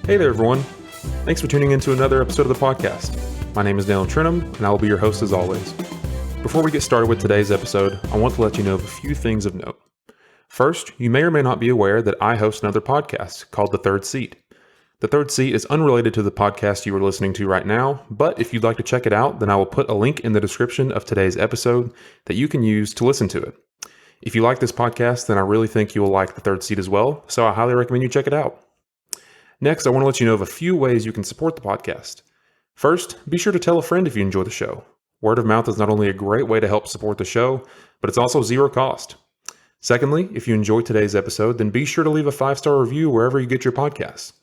Hey there, everyone. Thanks for tuning in to another episode of the podcast. My name is Daniel Trinham, and I will be your host as always. Before we get started with today's episode, I want to let you know of a few things of note. First, you may or may not be aware that I host another podcast called The Third Seat. The Third Seat is unrelated to the podcast you are listening to right now, but if you'd like to check it out, then I will put a link in the description of today's episode that you can use to listen to it. If you like this podcast, then I really think you will like The Third Seat as well, so I highly recommend you check it out. Next, I want to let you know of a few ways you can support the podcast. First, be sure to tell a friend if you enjoy the show. Word of mouth is not only a great way to help support the show, but it's also zero cost. Secondly, if you enjoyed today's episode, then be sure to leave a 5-star review wherever you get your podcasts.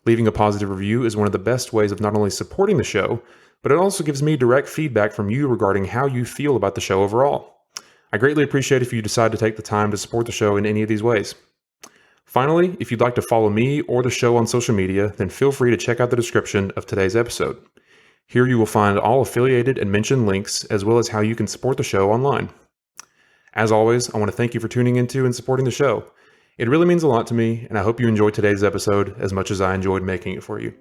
Leaving a positive review is one of the best ways of not only supporting the show, but it also gives me direct feedback from you regarding how you feel about the show overall. I greatly appreciate if you decide to take the time to support the show in any of these ways. Finally, if you'd like to follow me or the show on social media, then feel free to check out the description of today's episode. Here you will find all affiliated and mentioned links, as well as how you can support the show online. As always, I want to thank you for tuning into and supporting the show. It really means a lot to me, and I hope you enjoyed today's episode as much as I enjoyed making it for you.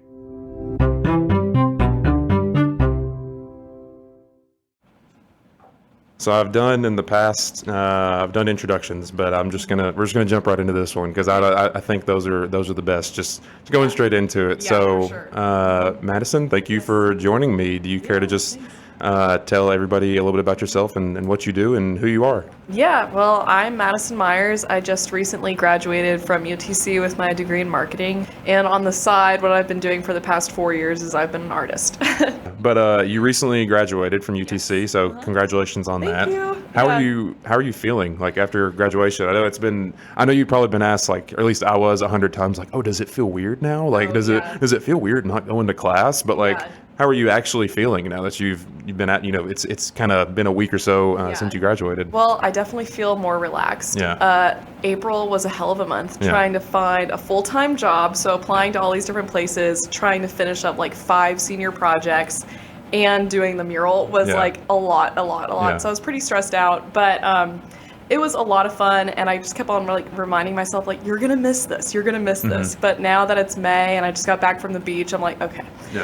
So I've done in the past, I've done introductions, but we're just gonna jump right into this one because I think those are the best. Just going straight into it. Yeah, so, for sure. Madison, thank you for joining me. Do you care to just tell everybody a little bit about yourself and what you do and who you are? Yeah, well, I'm Madison Meyers. I just recently graduated from UTC with my degree in marketing. And on the side, what I've been doing for the past 4 years is I've been an artist. But you recently graduated from UTC, so congratulations on that. Thank you. How Yeah. are you feeling like after graduation? I know you've probably been asked, like, or at least I was 100 times, like, oh, does it feel weird now? Like, does it feel weird not going to class? But like, Yeah. how are you actually feeling now that you've been at, it's kind of been a week or so since you graduated? Well, I definitely feel more relaxed. Yeah. April was a hell of a month Yeah. trying to find a full-time job, so applying to all these different places, trying to finish up like 5 senior projects, and doing the mural was like a lot. Yeah. So I was pretty stressed out, but it was a lot of fun, and I just kept on like reminding myself, like, you're gonna miss this. But now that it's May and I just got back from the beach, I'm like, okay,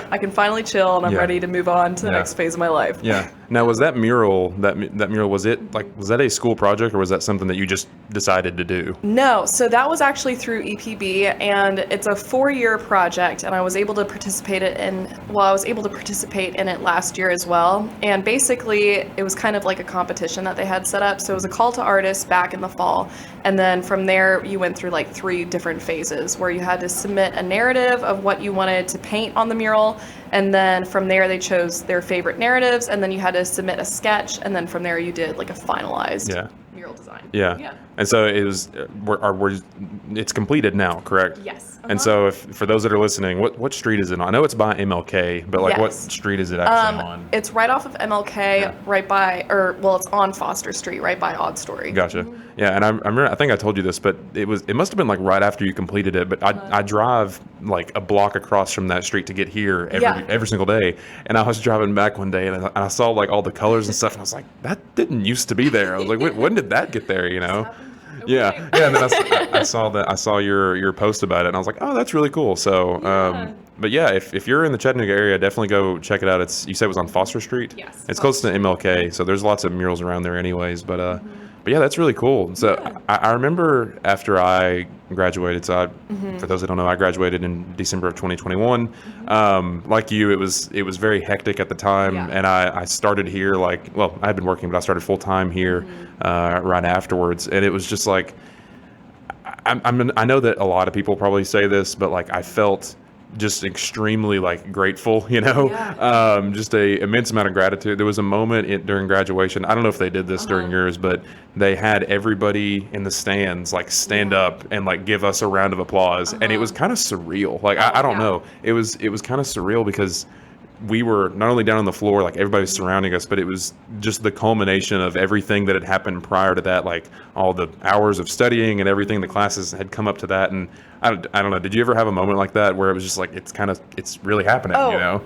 I can finally chill, and I'm ready to move on to the next phase of my life. Yeah. Now, was that mural, that mural, was that a school project, or was that something that you just decided to do? No, so that was actually through EPB, and it's a 4-year project, and I was able to participate in it last year as well. And basically, it was kind of like a competition that they had set up. So it was a call to artists back in the fall, and then from there, you went through like 3 different phases where you had to submit a narrative of what you wanted to paint on the mural, and then from there, they chose their favorite narratives, and then you had to submit a sketch, and then from there, you did like a finalized mural design. Yeah. And so it was, it's completed now, correct? Yes. And so for those that are listening, what street is it on? I know it's by MLK, but like what street is it actually on? It's right off of MLK, it's on Foster Street, right by Odd Story. Gotcha. Yeah, and I remember, I think I told you this, but it must have been like right after you completed it, but I drive like a block across from that street to get here every single day. And I was driving back one day, and I saw like all the colors and stuff, and I was like, that didn't used to be there. I was like, when did that get there, you know? Yeah. And then I saw your post about it, and I was like, oh, that's really cool. So, but yeah, if you're in the Chattanooga area, definitely go check it out. You said it was on Foster Street? Yes. It's close to MLK, so there's lots of murals around there anyways, but yeah, that's really cool. So I remember after I graduated, so for those that don't know, I graduated in December of 2021. Like you, it was very hectic at the time, and I started here I had been working, but I started full time here right afterwards, and it was just like, I know that a lot of people probably say this, but like I felt just extremely like grateful, just a immense amount of gratitude. There was a moment during graduation, I don't know if they did this during yours, but they had everybody in the stands like stand up and like give us a round of applause, and it was kind of surreal. Like I don't know, it was kind of surreal because we were not only down on the floor, like everybody was surrounding us, but it was just the culmination of everything that had happened prior to that, like all the hours of studying and everything, the classes had come up to that. And I don't know, did you ever have a moment like that where it was just like, it's really happening,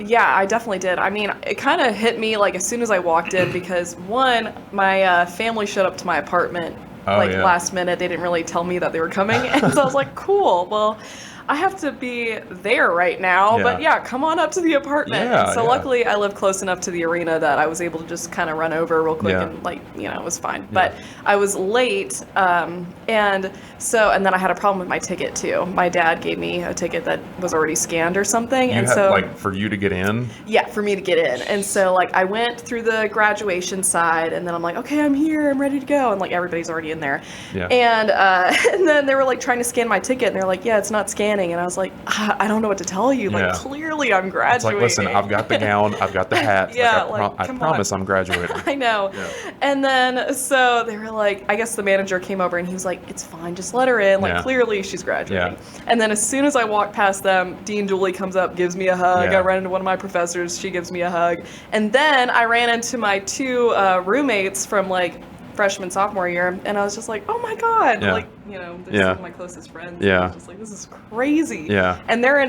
Yeah, I definitely did. I mean, it kind of hit me like as soon as I walked in because one, my family showed up to my apartment last minute. They didn't really tell me that they were coming. And so I was like, cool. Well, I have to be there right now, Yeah. but yeah, come on up to the apartment. Yeah, And so yeah. luckily I live close enough to the arena that I was able to just kind of run over real quick Yeah. and it was fine. But I was late, and then I had a problem with my ticket too. My dad gave me a ticket that was already scanned or something, You and had, so like, for you to get in? yeah, for me to get in. And so like I went through the graduation side, and then I'm like, okay, I'm here, I'm ready to go, and like everybody's already in there. Yeah. And and then they were like trying to scan my ticket, and they're like, yeah, it's not scanning, and I was like, I don't know what to tell you. Like Yeah. clearly I'm It's graduating. like, listen, I've got the gown, I've got the hat. Yeah, I come promise on. I'm graduating. I know. Yeah. And then so they were like, I guess the manager came over and he was like, it's fine, just let her in. Like Yeah. clearly she's graduating. Yeah. And then as soon as I walk past them, Dean Dooley comes up, gives me a hug. Yeah. I run into one of my professors, she gives me a hug. And then I ran into my two roommates from like freshman, sophomore year, and I was just like, oh my God. Yeah. Like, they're Yeah. some of my closest friends. Yeah. I was just like, this is crazy. Yeah. And they're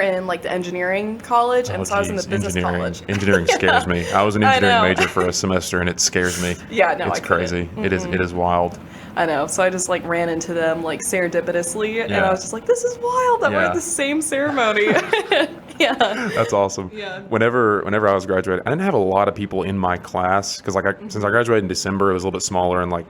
in like the engineering college, and so I was in the business college. Engineering scares me. I was an I engineering know. major for a semester, and it scares me. Yeah, no, it's I couldn't. crazy. It is wild. I know. So I just like ran into them like serendipitously, and Yeah. I was just like, this is wild that we're Yeah. at the same ceremony. Yeah. That's awesome. Yeah. Whenever I was graduating, I didn't have a lot of people in my class because since I graduated in December, it was a little bit smaller, and like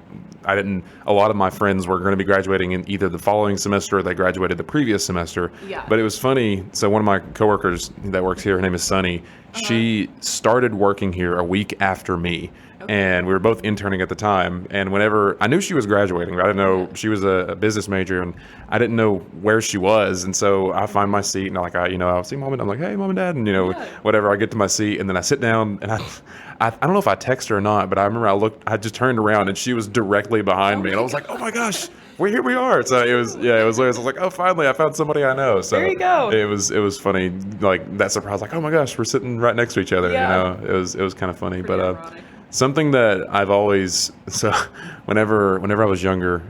a lot of my friends were going to be graduating in either the following semester or they graduated the previous semester. Yeah. But it was funny. So one of my coworkers that works here, her name is Sunny. She started working here a week after me. And we were both interning at the time. And whenever I knew she was graduating, but I didn't know she was a business major, and I didn't know where she was. And so I find my seat, and I'll see mom, and I'm like, hey, mom and dad, and whatever. I get to my seat, and then I sit down, and I don't know if I text her or not, but I remember I just turned around, and she was directly behind me, and I was like, oh my gosh. Here we are. So it was hilarious. I was like, oh, finally, I found somebody I know. So There you go. It was funny, like that surprise, like, oh my gosh, we're sitting right next to each other. Yeah. It was kind of funny. Pretty But ironic. something that I've always whenever I was younger,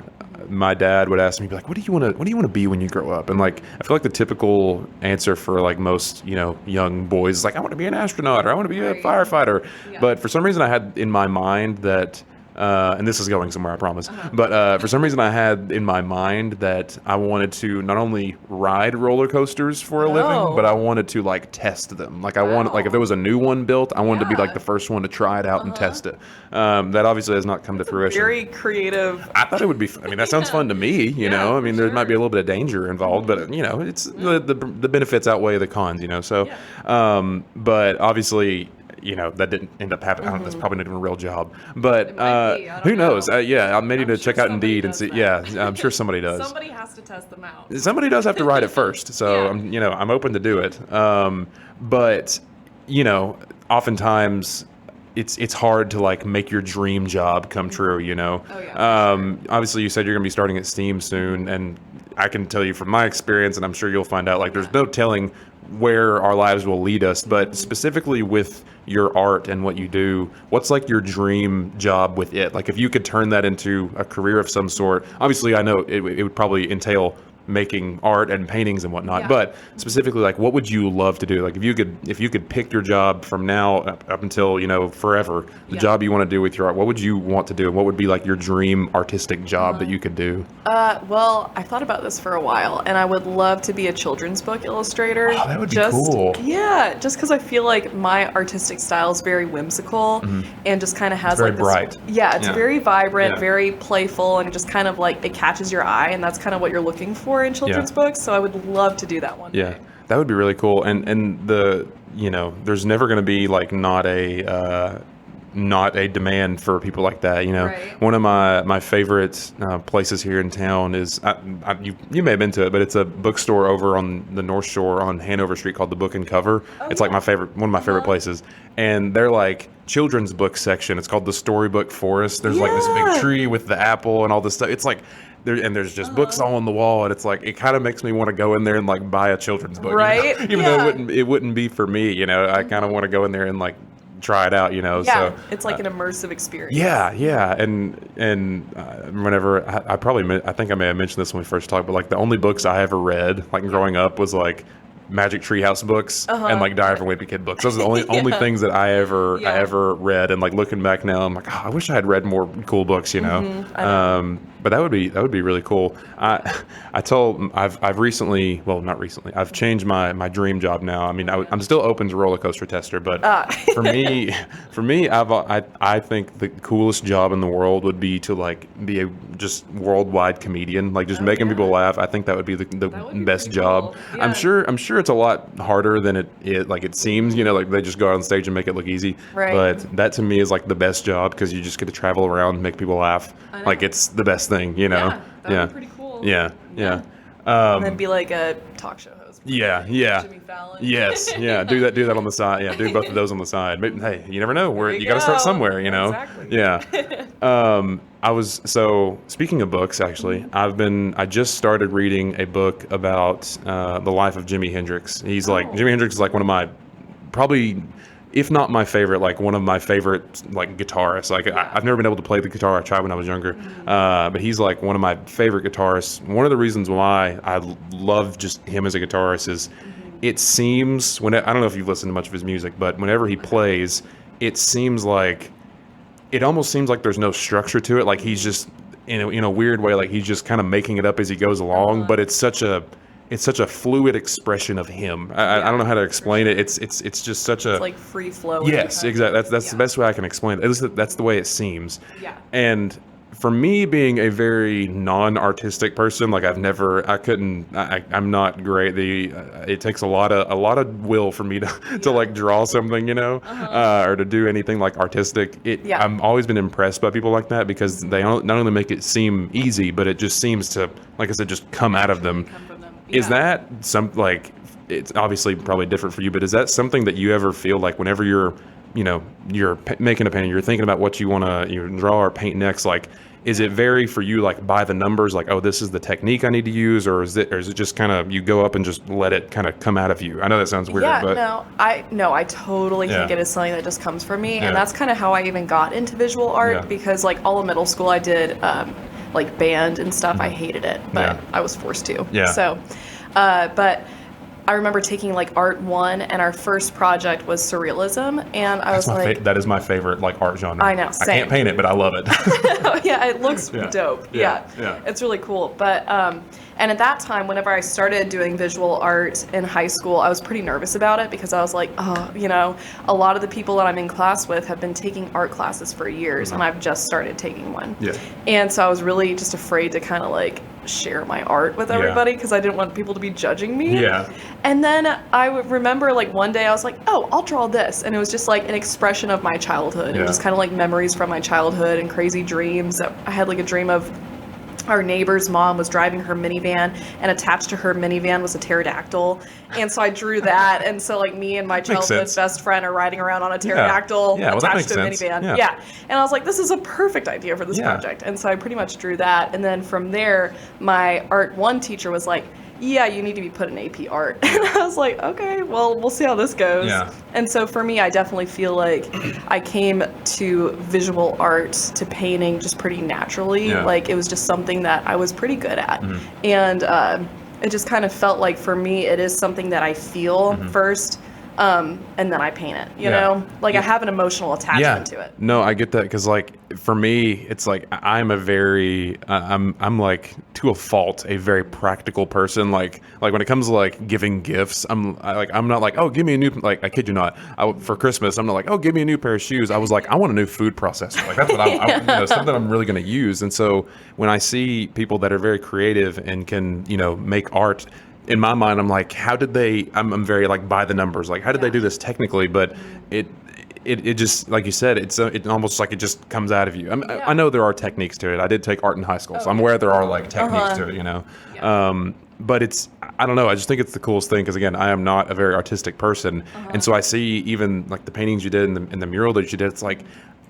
my dad would ask me, be like, what do you want to be when you grow up? And like, I feel like the typical answer for like most young boys is like, I want to be an astronaut, or I want to be a Right. firefighter. Yeah. But for some reason, I had in my mind that. And this is going somewhere, I promise. But for some reason, I had in my mind that I wanted to not only ride roller coasters for a living, Oh. but I wanted to like test them. Like I wanted, like if there was a new one built, I wanted to be like the first one to try it out and test it. That obviously has not come to fruition. Very creative. I thought it would be. I mean, that sounds fun to me. You know, I mean, there might be a little bit of danger involved, but it's the benefits outweigh the cons. So, but obviously. That didn't end up happening. I don't know, that's probably not even a real job. But It might be. I don't who knows? know. I'm ready to I'm check sure out somebody Indeed and does see. that. Yeah, I'm sure somebody does. Somebody has to test them out. Somebody does have to ride it first. So, Yeah. I'm open to do it. But, oftentimes it's hard to like make your dream job come true, Oh, yeah, Obviously you said you're going to be starting at Steam soon, and I can tell you from my experience, and I'm sure you'll find out, like there's no telling where our lives will lead us, but specifically with your art and what you do, what's like your dream job with it? Like if you could turn that into a career of some sort, obviously I know it would probably entail making art and paintings and whatnot, Yeah. but specifically, like what would you love to do? Like if you could pick your job from now up until forever, the Yeah. job you want to do with your art, what would you want to do, and what would be like your dream artistic job that you could do? Well, I thought about this for a while, and I would love to be a children's book illustrator. Oh, that would be just, cool. Yeah, just because I feel like my artistic style is very whimsical and just kind of has very like this. bright. Yeah, it's Yeah. very vibrant, Yeah. very playful, and just kind of like it catches your eye, and that's kind of what you're looking for in children's books. So I would love to do that one Yeah, day. that would be really cool. And there's never going to be like not a demand for people like that. Right. One of my favorite places here in town is you may have been to it, but it's a bookstore over on the North Shore on Hanover Street called the Book and Cover. It's like one of my favorite places, and they're like children's book section. It's called the Storybook Forest. There's like this Yeah. big tree with the apple and all this stuff. It's like. There's just books all on the wall, and it's like it kind of makes me want to go in there and like buy a children's book, Right? Even though Yeah. it wouldn't be for me, I kind of want to go in there and like try it out, Yeah, So it's like an immersive experience. yeah, and whenever I think I may have mentioned this when we first talked, but like the only books I ever read like growing up was like Magic Treehouse books and like Diary of a Wimpy Kid books. Those are the only things that I ever read. And like looking back now, I'm like, I wish I had read more cool books, I know. But that would be really cool. I've recently, well, not recently, I've changed my dream job now. I mean, I'm still open to roller coaster tester, but for me, I think the coolest job in the world would be to like be a just worldwide comedian, like just making people laugh. I think that would be the best job. Cool. Yeah. I'm sure it's a lot harder than it seems. You know, like they just go out on stage and make it look easy. Right. But that to me is like the best job because you just get to travel around, make people laugh. Like it's the best thing, you know? That'd be pretty cool. Yeah. And then be like a talk show host. Yeah. Jimmy Fallon. Yes. Yeah. Do that on the side. Yeah. Do both of those on the side. Maybe, hey, you never know. You got to start somewhere, you know? Exactly. Yeah. So speaking of books, actually, I just started reading a book about the life of Jimi Hendrix. Jimi Hendrix is like one of my, probably, if not my favorite, like one of my favorite like guitarists. Like I've never been able to play the guitar. I tried when I was younger, but he's like one of my favorite guitarists. One of the reasons why I love just him as a guitarist is it seems I don't know if you've listened to much of his music, but whenever he plays, it almost seems like there's no structure to it. Like he's just in a weird way, like he's just kind of making it up as he goes along. But it's such a fluid expression of him. I don't know how to explain it. It's just such a... It's like free flowing. Yes, exactly. That's the best way I can explain it. At least that's the way it seems. Yeah. And for me, being a very non-artistic person, like I'm not great. It takes a lot of will for me to like draw something, you know, or to do anything like artistic. I'm always been impressed by people like that because they not only make it seem easy, but it just seems to, like I said, just come out of them. Is that it's obviously probably different for you, but is that something that you ever feel like whenever you're making a painting, you're thinking about what you want to draw or paint next, like, is it very for you like by the numbers, like, oh, this is the technique I need to use, or is it just kind of you go up and just let it kind of come out of you? I know that sounds weird, but I totally think it is something that just comes from me, and that's kind of how I even got into visual art because like all of middle school I did like band and stuff. I hated it, but I was forced to. So, but I remember taking like Art 1, and our first project was surrealism, and I was like, that is my favorite like art genre. I know, same. I can't paint it, but I love it. Yeah, it looks dope. Yeah, it's really cool. But and at that time, whenever I started doing visual art in high school, I was pretty nervous about it because I was like, a lot of the people that I'm in class with have been taking art classes for years, and I've just started taking one. Yeah. And so I was really just afraid to kind of like share my art with everybody because I didn't want people to be judging me. Yeah. And then I would remember like one day I was like, oh, I'll draw this. And it was just like an expression of my childhood and just kind of like memories from my childhood and crazy dreams. I had like a dream of our neighbor's mom was driving her minivan, and attached to her minivan was a pterodactyl. And so I drew that. And so like me and my childhood best friend are riding around on a pterodactyl attached to a minivan. Yeah. And I was like, this is a perfect idea for this project. And so I pretty much drew that. And then from there, my Art 1 teacher was like, yeah, you need to be put in AP art. And I was like, okay, well, we'll see how this goes. Yeah. And so for me, I definitely feel like I came to visual art, to painting just pretty naturally. Yeah. Like it was just something that I was pretty good at. And it just kind of felt like for me, it is something that I feel first. And then I paint it, you know, like I have an emotional attachment to it. No, I get that. Cause like for me, it's like, I'm like to a fault, a very practical person. Like when it comes to like giving gifts, I'm not like, oh, give me a new, like, I kid you not, for Christmas, I'm not like, oh, give me a new pair of shoes. I was like, I want a new food processor. Like that's what I something I'm really going to use. And so when I see people that are very creative and can, make art, in my mind, I'm like, how did they? I'm very like by the numbers. Like, how did they do this technically? But it just, like you said, it almost like it just comes out of you. I know there are techniques to it. I did take art in high school, so I'm aware there are like techniques to it. But I don't know. I just think it's the coolest thing because again, I am not a very artistic person, and so I see even like the paintings you did and the mural that you did. It's like,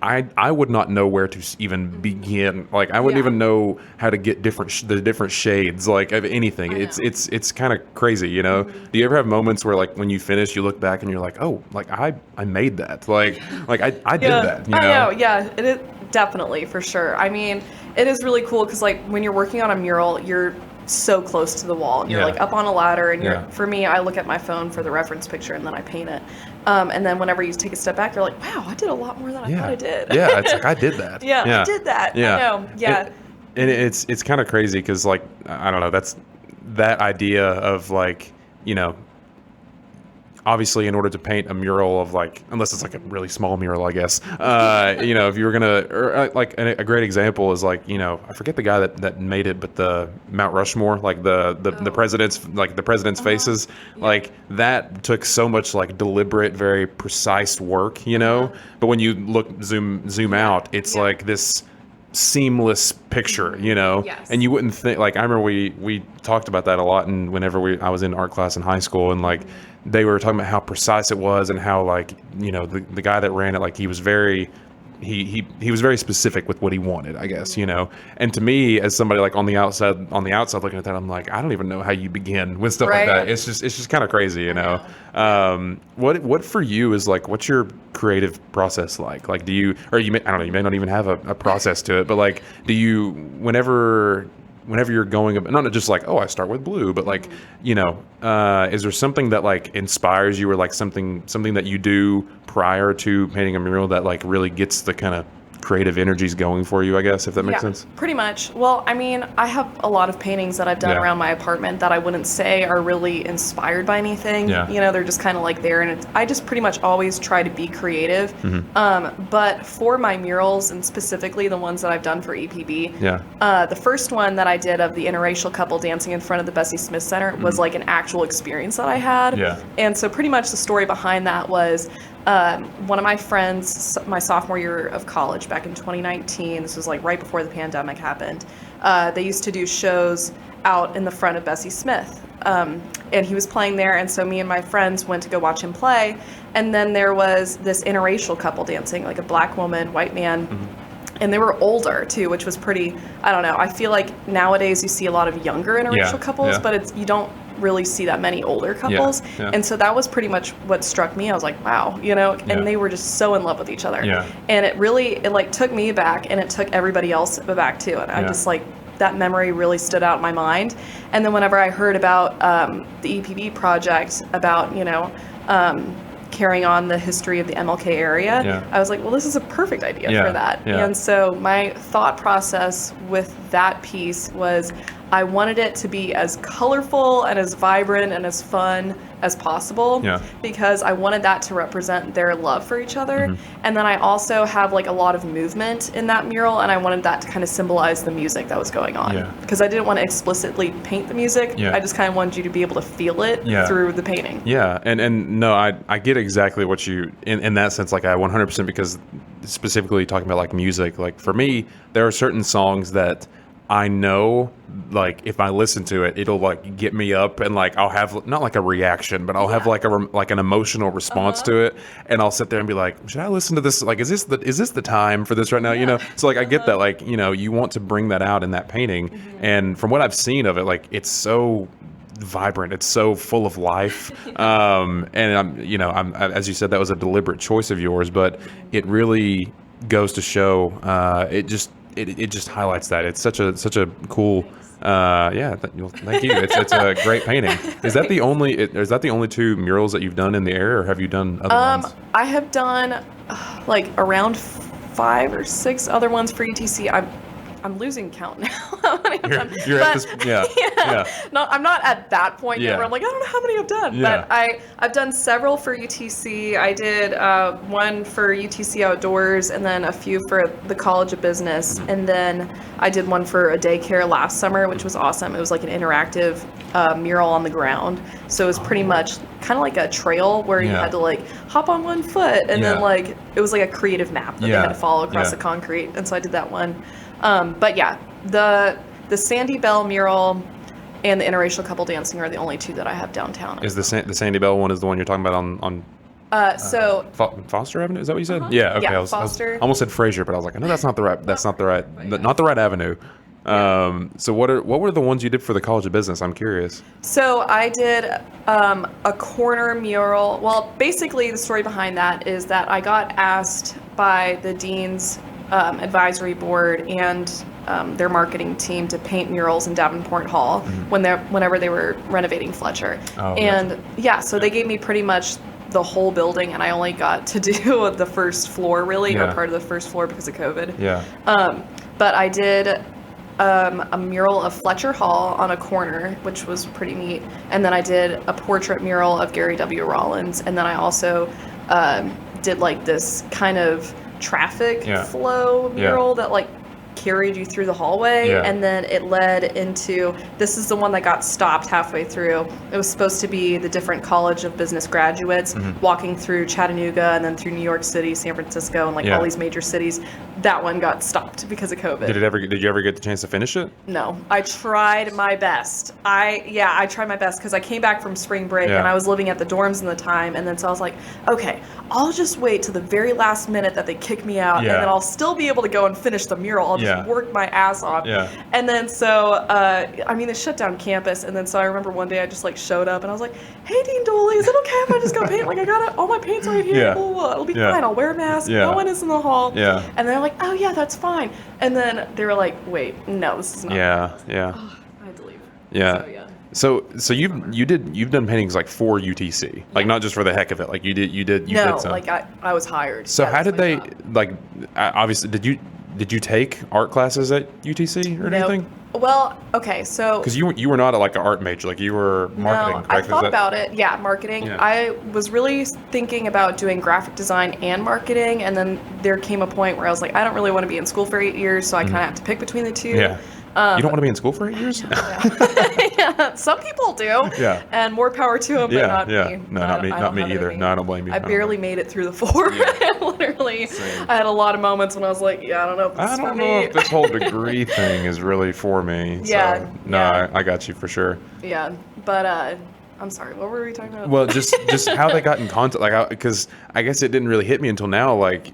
I would not know where to even begin. Like I wouldn't even know how to get the different shades like of anything. It's kind of crazy, Do you ever have moments where like when you finish, you look back and you're like, oh, like I made that. Like I did that. I know. Yeah, it is definitely for sure. I mean, it is really cool because like when you're working on a mural, you're so close to the wall and you're like up on a ladder and for me, I look at my phone for the reference picture and then I paint it. And then whenever you take a step back, you're like, wow, I did a lot more than I thought I did. Yeah, it's like I did that. I did that. I know. Yeah. And it's kind of crazy because, like, I don't know, that's that idea of, like, you know, obviously in order to paint a mural of, like, unless it's like a really small mural, I guess, you know, if you were gonna, or like a great example is, like, you know, I forget the guy that made it, but the Mount Rushmore, like the president's, like the president's faces, like that took so much, like, deliberate, very precise work, you know, but when you zoom out, it's like this seamless picture, you know. Yes. And you wouldn't think, like, I remember we talked about that a lot, and whenever I was in art class in high school, and, like, they were talking about how precise it was, and how, like, you know, the guy that ran it, like, he was very he was very specific with what he wanted, I guess, you know. And to me, as somebody, like, on the outside looking at that, I'm like, I don't even know how you begin with stuff like that. It's just kind of crazy, you know. What for you is, like, what's your creative process like? Like, do you, or you may, I don't know, you may not even have a process to it, but, like, do you, whenever you're going, not just like, oh, I start with blue, but, like, you know, is there something that, like, inspires you, or, like, something that you do prior to painting a mural that, like, really gets the kind of creative energies going for you, I guess, if that makes sense? Pretty much. Well, I mean, I have a lot of paintings that I've done around my apartment that I wouldn't say are really inspired by anything. You know, they're just kind of, like, there, and I just pretty much always try to be creative. But for my murals, and specifically the ones that I've done for EPB, the first one that I did of the interracial couple dancing in front of the Bessie Smith Center was, like, an actual experience that I had. And so pretty much the story behind that was, one of my friends, my sophomore year of college back in 2019, this was, like, right before the pandemic happened, they used to do shows out in the front of Bessie Smith, and he was playing there, and so me and my friends went to go watch him play, and then there was this interracial couple dancing, like a black woman, white man, and they were older too, which was pretty, I don't know, I feel like nowadays you see a lot of younger interracial couples, but you don't really see that many older couples. And so that was pretty much what struck me. I was like, wow, you know, and they were just so in love with each other. And it like took me back, and it took everybody else back too. And I just, like, that memory really stood out in my mind. And then whenever I heard about the EPB project, about, you know, carrying on the history of the MLK area, I was like, well, this is a perfect idea for that. And so my thought process with that piece was, I wanted it to be as colorful and as vibrant and as fun as possible, because I wanted that to represent their love for each other. And then I also have, like, a lot of movement in that mural, and I wanted that to kind of symbolize the music that was going on, because I didn't want to explicitly paint the music. I just kind of wanted you to be able to feel it through the painting. And no, I get exactly what you, in that sense, like, I 100%, because specifically talking about, like, music, like, for me, there are certain songs that I know, like, if I listen to it, it'll, like, get me up, and, like, I'll have not like a reaction, but I'll have like an emotional response to it, and I'll sit there and be like, should I listen to this? Like, is this the time for this right now? You know, so, like, I get that, like, you know, you want to bring that out in that painting, and from what I've seen of it, like, it's so vibrant, it's so full of life, and I'm as you said, that was a deliberate choice of yours, but it really goes to show, it just highlights that it's such a cool, thank you. It's a great painting. Is that the only two murals that you've done in the area, or have you done other ones? I have done like around 5 or 6 other ones for ETC. I'm losing count now. You're at this, No, I'm not at that point yet where I'm like, I don't know how many I've done. But I've done several for UTC. I did one for UTC Outdoors, and then a few for the College of Business. And then I did one for a daycare last summer, which was awesome. It was like an interactive mural on the ground. So it was pretty much kind of like a trail where you had to, like, hop on one foot, and then, like, it was like a creative map that they had to follow across the concrete. And so I did that one. But yeah, the Sandy Bell mural and the interracial couple dancing are the only two that I have downtown. Is the Sandy Bell one is the one you're talking about on Foster Avenue? Is that what you said? Yeah. Okay. Yeah, Foster. I almost said Fraser, but I was like, I know that's not the right avenue. So what were the ones you did for the College of Business? I'm curious. So I did a corner mural. Well, basically the story behind that is that I got asked by the dean's advisory board and their marketing team to paint murals in Davenport Hall whenever they were renovating Fletcher. So they gave me pretty much the whole building, and I only got to do the first floor, really, or part of the first floor because of COVID. But I did a mural of Fletcher Hall on a corner, which was pretty neat. And then I did a portrait mural of Gary W. Rollins. And then I also did like this kind of traffic flow mural that like carried you through the hallway, and then it led into, this is the one that got stopped halfway through. It was supposed to be the different College of Business graduates walking through Chattanooga and then through New York City, San Francisco, and like all these major cities. That one got stopped because of COVID. Did you ever get the chance to finish it? No, I tried my best. I tried my best because I came back from spring break and I was living at the dorms in the time, and then so I was like, okay, I'll just wait to the very last minute that they kick me out, and then I'll still be able to go and finish the mural. I'll just work my ass off. And then so, I mean, they shut down campus, and then so I remember one day I just like showed up and I was like, hey, Dean Dooley, is it okay if I just go paint? Like, I got all my paints right here. Blah, blah, blah. It'll be fine. I'll wear a mask. No one is in the hall. And they're like, oh yeah, that's fine. And then they were like, wait, no, this is not. I had to leave. So you've done paintings like for UTC, like not just for the heck of it. Like you did some. Like I was hired. So how did they like? Obviously, did you take art classes at UTC or anything? Well, okay, so because you were not like an art major, like you were marketing. No, I thought about it. Yeah, marketing. I was really thinking about doing graphic design and marketing, and then there came a point where I was like, I don't really want to be in school for 8 years, so I kind of have to pick between the two. Yeah. You don't want to be in school for 8 years? Some people do. Yeah. And more power to them, but not me. No, not me either. No, I don't blame you. I barely made it through the 4. Literally. Same. I had a lot of moments when I was like, I don't know if this is for me. I don't know if this whole degree thing is really for me. Yeah. So, no, I got you for sure. Yeah. But I'm sorry, what were we talking about? Well, just how they got in contact, like, because I guess it didn't really hit me until now, like,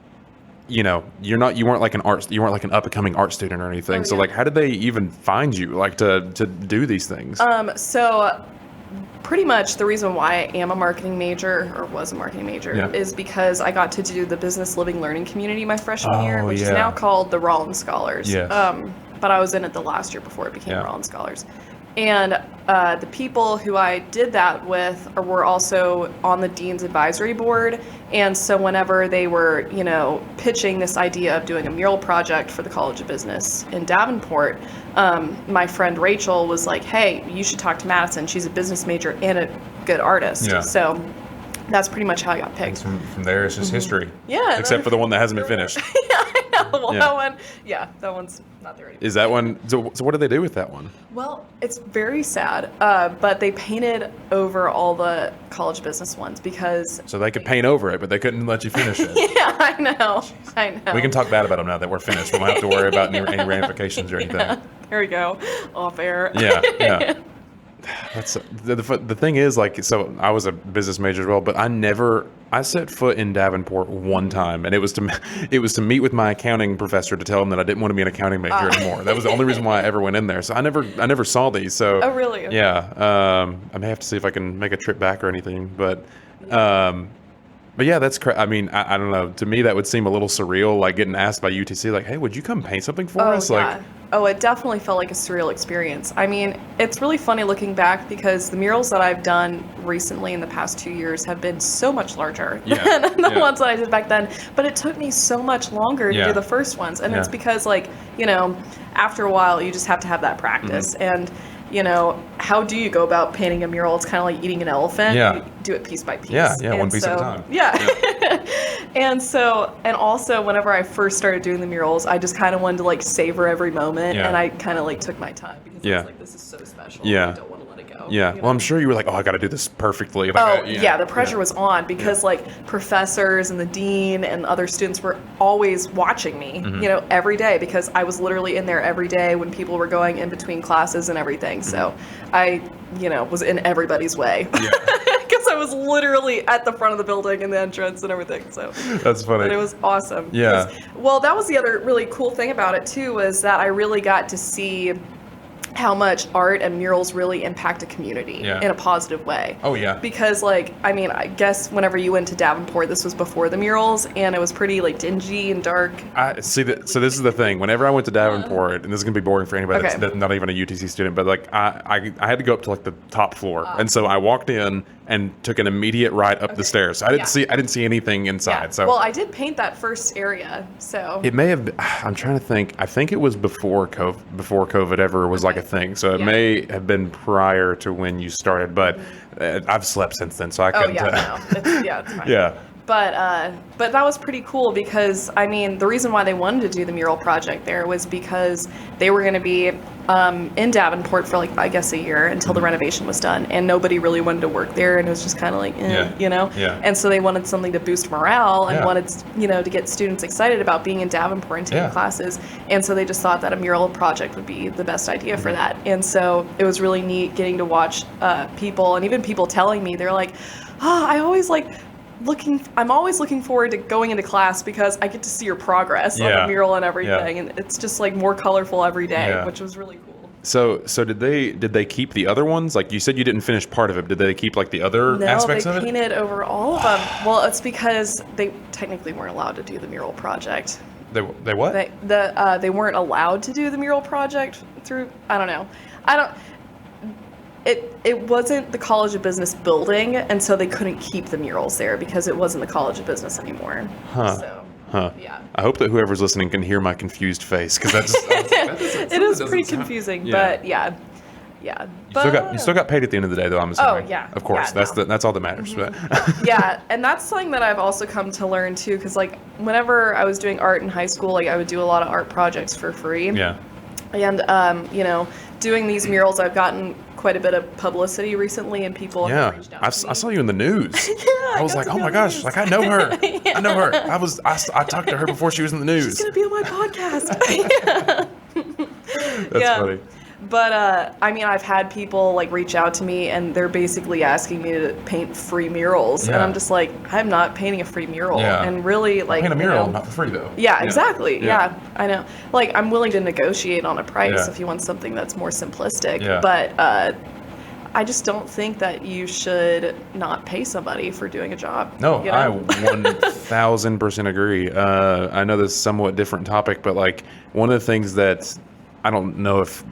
you know, you weren't like an up and coming art student or anything. So like, how did they even find you, like, to do these things? So pretty much the reason why I am a marketing major, or was a marketing major, is because I got to do the Business Living Learning Community my freshman year, which is now called the Rollins Scholars. But I was in it the last year before it became Rollins Scholars. And the people who I did that with were also on the Dean's Advisory Board. And so whenever they were, pitching this idea of doing a mural project for the College of Business in Davenport, my friend Rachel was like, hey, you should talk to Madison. She's a business major and a good artist. So that's pretty much how I got picked. From there, it's just history. Yeah. Except for the one that hasn't been finished. I know. Well, that one's not there anymore. Is that one? So what did they do with that one? Well, it's very sad, but they painted over all the college business ones because... So they could paint over it, but they couldn't let you finish it. Yeah, I know. We can talk bad about them now that we're finished. We don't have to worry about any ramifications or anything. There we go. Off air. Yeah. That's the thing is, like, so I was a business major as well, but I set foot in Davenport one time, and it was to meet with my accounting professor to tell him that I didn't want to be an accounting major anymore. That was the only reason why I ever went in there. So I never saw these. So oh really? Yeah. I may have to see if I can make a trip back or anything, but yeah, that's I mean, I don't know. To me, that would seem a little surreal, like getting asked by UTC, like, "Hey, would you come paint something for us?" Like, it definitely felt like a surreal experience. I mean, it's really funny looking back because the murals that I've done recently in the past 2 years have been so much larger than the ones that I did back then. But it took me so much longer to do the first ones, and it's because, like, after a while, you just have to have that practice and. How do you go about painting a mural? It's kind of like eating an elephant. You do it piece by piece. Yeah, one piece at a time. Yeah. And also, whenever I first started doing the murals, I just kind of wanted to, like, savor every moment, and I kind of, like, took my time because I was like, this is so special. I don't want to let it go. Well, I'm sure you were like, I got to do this perfectly. The pressure was on because, like, professors and the dean and other students were always watching me, every day, because I was literally in there every day when people were going in between classes and everything. So I, was in everybody's way because I was literally at the front of the building in the entrance and everything. So that's funny. But it was awesome. Yeah. Well, that was the other really cool thing about it too, was that I really got to see how much art and murals really impact a community in a positive way. Oh, yeah. Because, like, I mean, I guess whenever you went to Davenport, this was before the murals, and it was pretty, like, dingy and dark. So this is the thing. Whenever I went to Davenport, and this is going to be boring for anybody that's not even a UTC student, but, like, I had to go up to, like, the top floor. And so I walked in, and took an immediate right up the stairs. I didn't see anything inside. Yeah. So Well, I did paint that first area, so it may have been, I'm trying to think. I think it was before COVID ever was like a thing. So it may have been prior to when you started, but I've slept since then, so I couldn't tell. It's fine. Yeah. But that was pretty cool because, I mean, the reason why they wanted to do the mural project there was because they were going to be in Davenport for, like, I guess a year until the renovation was done. And nobody really wanted to work there. And it was just kind of like, you know? Yeah. And so they wanted something to boost morale and wanted, to get students excited about being in Davenport and taking classes. And so they just thought that a mural project would be the best idea for that. And so it was really neat getting to watch people, and even people telling me, they're like, I'm always looking forward to going into class because I get to see your progress on the mural and everything, and it's just like more colorful every day, which was really cool. So did they keep the other ones? Like you said, you didn't finish part of it. Did they keep like the other aspects of it? No, they painted over all of them. Well, it's because they technically weren't allowed to do the mural project. They what? They weren't allowed to do the mural project through. I don't know. It wasn't the College of Business building, and so they couldn't keep the murals there because it wasn't the College of Business anymore. Yeah. I hope that whoever's listening can hear my confused face, because it is pretty confusing, but yeah. You still got paid at the end of the day, though, I'm assuming. Oh, yeah. Of course. That's all that matters. Yeah, and that's something that I've also come to learn, too, because, like, whenever I was doing art in high school, like, I would do a lot of art projects for free. Yeah. And, doing these murals, I've gotten quite a bit of publicity recently, and people have reached out to me. I saw you in the news. I was like, oh my gosh, like I know her. I know her. I talked to her before she was in the news. She's gonna be on my podcast. That's funny. But I mean, I've had people like reach out to me, and they're basically asking me to paint free murals, and I'm just like, I'm not painting a free mural, and really like paint a mural, not for free though. Yeah, exactly. Yeah, I know. Like, I'm willing to negotiate on a price if you want something that's more simplistic, but I just don't think that you should not pay somebody for doing a job. No, I 1000% agree. I know this is a somewhat different topic, but like one of the things that I don't know if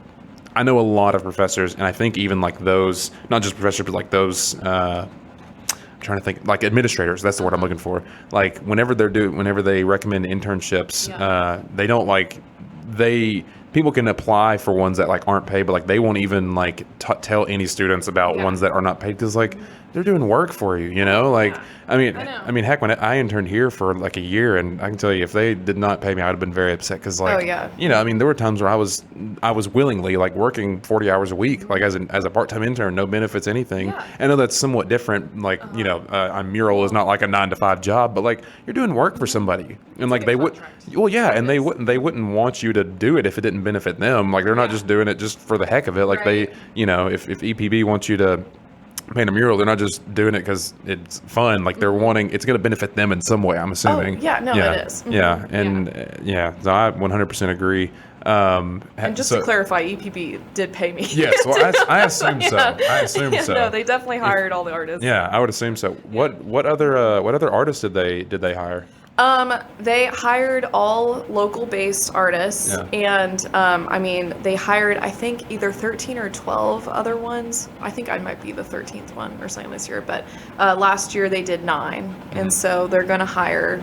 I know a lot of professors, and I think even like those, not just professors, but like those, I'm trying to think, like administrators, that's the word I'm looking for. Like whenever they recommend internships, they don't like, people can apply for ones that like aren't paid, but like they won't even like tell any students about ones that are not paid, because like they're doing work for you, you know? Like, I mean, heck, when I interned here for like a year, and I can tell you, if they did not pay me, I would have been very upset, because like, you know, I mean, there were times where I was willingly like working 40 hours a week, like as a part-time intern, no benefits, anything. I know that's somewhat different. Like, you know, a mural is not like a 9-to-5 job, but like you're doing work for somebody, and like they would, well, yeah, and they wouldn't want you to do it if it didn't benefit them. Like they're not just doing it just for the heck of it. Like they, you know, if EPB wants you to paint a mural, they're not just doing it because it's fun. Like they're wanting, it's going to benefit them in some way, I'm assuming. It is. Yeah, and so I 100% agree. And just to clarify, EPB did pay me. Yes, well, I assume so. I assume so. No, they definitely hired all the artists. Yeah, I would assume so. What other artists did they hire? They hired all local-based artists, and I mean, they hired, I think, either 13 or 12 other ones. I think I might be the 13th one or something this year, but last year they did 9, and so they're going to hire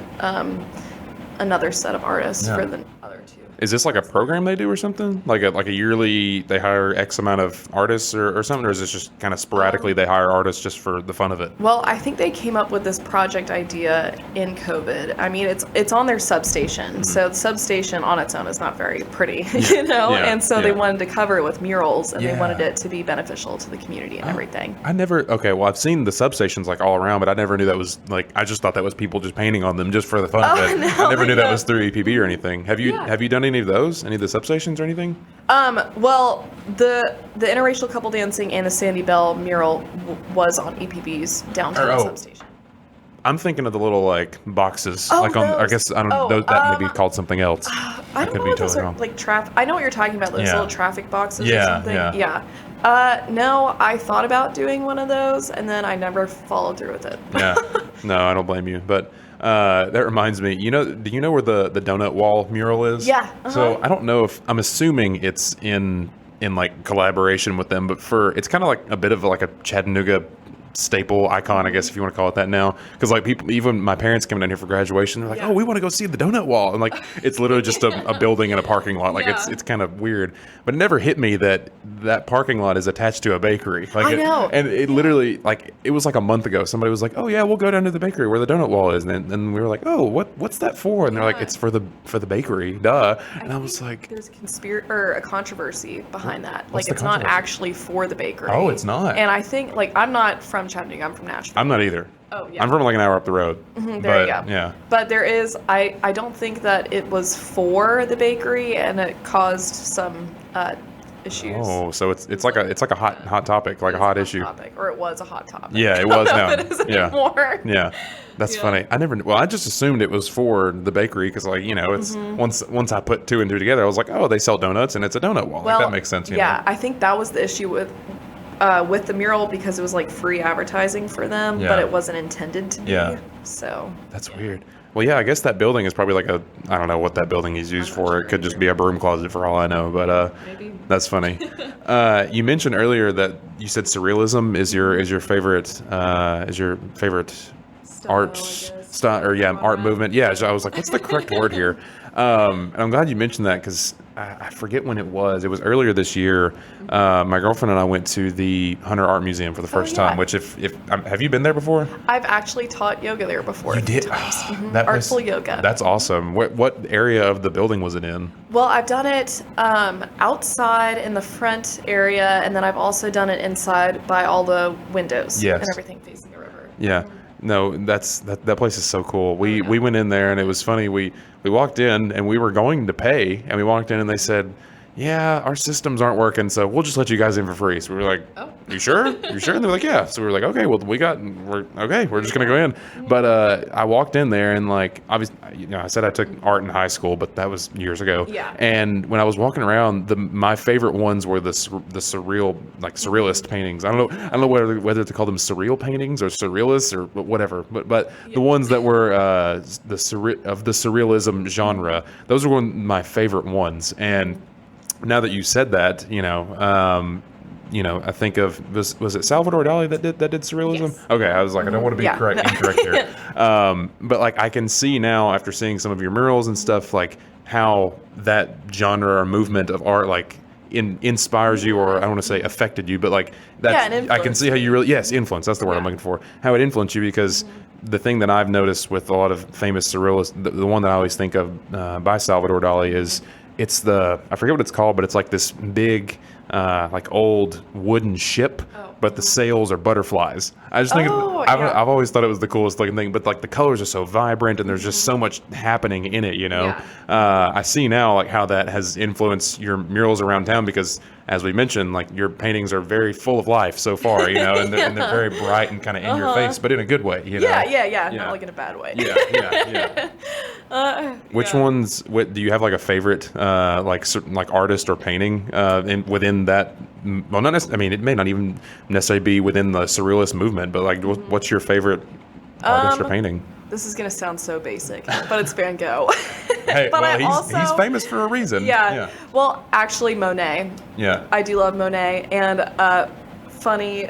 another set of artists for the other 2. Is this like a program they do or something? Like a yearly, they hire X amount of artists or something? Or is this just kind of sporadically they hire artists just for the fun of it? Well, I think they came up with this project idea in COVID. I mean, it's on their substation. So the substation on its own is not very pretty, you know? And so they wanted to cover it with murals, and they wanted it to be beneficial to the community and everything. I've seen the substations like all around, but I never knew that was like, I just thought that was people just painting on them just for the fun of it. No, I never knew that was through EPB or anything. Have you done any of those? Any of the substations or anything? Well, the interracial couple dancing and the Sandy Bell mural was on EPB's downtown substation. I'm thinking of the little like boxes, I guess I don't know. That may be called something else. I don't know if those are like traffic. I know what you're talking about. Those little traffic boxes or something. No, I thought about doing one of those, and then I never followed through with it. No, I don't blame you. But that reminds me, do you know where the donut wall mural is? Yeah. So I don't know if, I'm assuming it's in like collaboration with them, but it's kind of like a bit of like a Chattanooga staple icon, I guess, if you want to call it that now. Because like people, even my parents coming down here for graduation, they're like, "Oh, we want to go see the donut wall," and like it's literally just a building and a parking lot. Like it's kind of weird, but it never hit me that parking lot is attached to a bakery. Like I know. and it literally like it was like a month ago. Somebody was like, "Oh yeah, we'll go down to the bakery where the donut wall is," and we were like, "Oh, what's that for?" And they're like, "It's for the bakery, duh." And I was like, "There's a controversy behind that. What's like it's not actually for the bakery." Oh, it's not. And I think like I'm not from Chattanooga. I'm from Nashville. I'm not either. Oh, yeah. I'm from like an hour up the road. There you go. Yeah. But there is, I don't think that it was for the bakery, and it caused some issues. Oh, so it's like a hot topic, like a hot issue. Or it was a hot topic. Yeah, it was now. It isn't anymore. Yeah. That's funny. I just assumed it was for the bakery because, like, you know, it's once I put two and two together, I was like, oh, they sell donuts and it's a donut wall. Well, like, that makes sense. You yeah, know? I think that was the issue with the mural because it was like free advertising for them, but it wasn't intended to be. Yeah. So that's weird. Well, yeah, I guess that building is probably like I don't know what that building is used for. It could just be a broom closet for all I know, but maybe. That's funny. You mentioned earlier that you said surrealism is your favorite art style or art movement. Yeah, so I was like, what's the correct word here? And I'm glad you mentioned that because I forget when it was. It was earlier this year. My girlfriend and I went to the Hunter Art Museum for the first time. Which, if have you been there before? I've actually taught yoga there before. You did? That Artful yoga. That's awesome. What area of the building was it in? Well, I've done it outside in the front area, and then I've also done it inside by all the windows and everything facing the river. Yeah. No, that place is so cool. We went in there and it was funny. We walked in and we were going to pay and we walked in and they said, "Yeah, our systems aren't working, so we'll just let you guys in for free." So we were like, "Oh, you sure? You sure?" And they're like, "Yeah." So we were like, "Okay, well we're just gonna go in." But I walked in there and like obviously, you know, I said I took art in high school, but that was years ago. Yeah. And when I was walking around, my favorite ones were the surreal, like surrealist paintings. I don't know whether to call them surreal paintings or surrealists or whatever. But the ones that were of the surrealism genre, those were one of my favorite ones. And now that you said that, I think of was it Salvador Dali that did surrealism? Yes. Okay, I was like, I don't want to be incorrect here. But like I can see now after seeing some of your murals and stuff, like how that genre or movement of art like inspires you, or I don't want to say affected you, but like that's I can see how you really influence. That's the word I'm looking for. How it influenced you because the thing that I've noticed with a lot of famous surrealists, the one that I always think of by Salvador Dali is. It's I forget what it's called, but it's like this big, like old wooden ship, but the sails are butterflies. I just think I've always thought it was the coolest looking thing, but like the colors are so vibrant and there's just so much happening in it, you know? Yeah. I see now like how that has influenced your murals around town because as we mentioned, like your paintings are very full of life so far, you know, and they're very bright and kind of in your face, but in a good way, you know? Yeah. Not like in a bad way. Which ones? Do you have like a favorite, like artist or painting within that? Well, not necessarily. I mean, it may not even necessarily be within the surrealist movement, but like, what's your favorite artist or painting? This is gonna sound so basic, but it's Van Gogh. Hey, but he's famous for a reason. Yeah. Well, actually, Monet. Yeah. I do love Monet, and funny.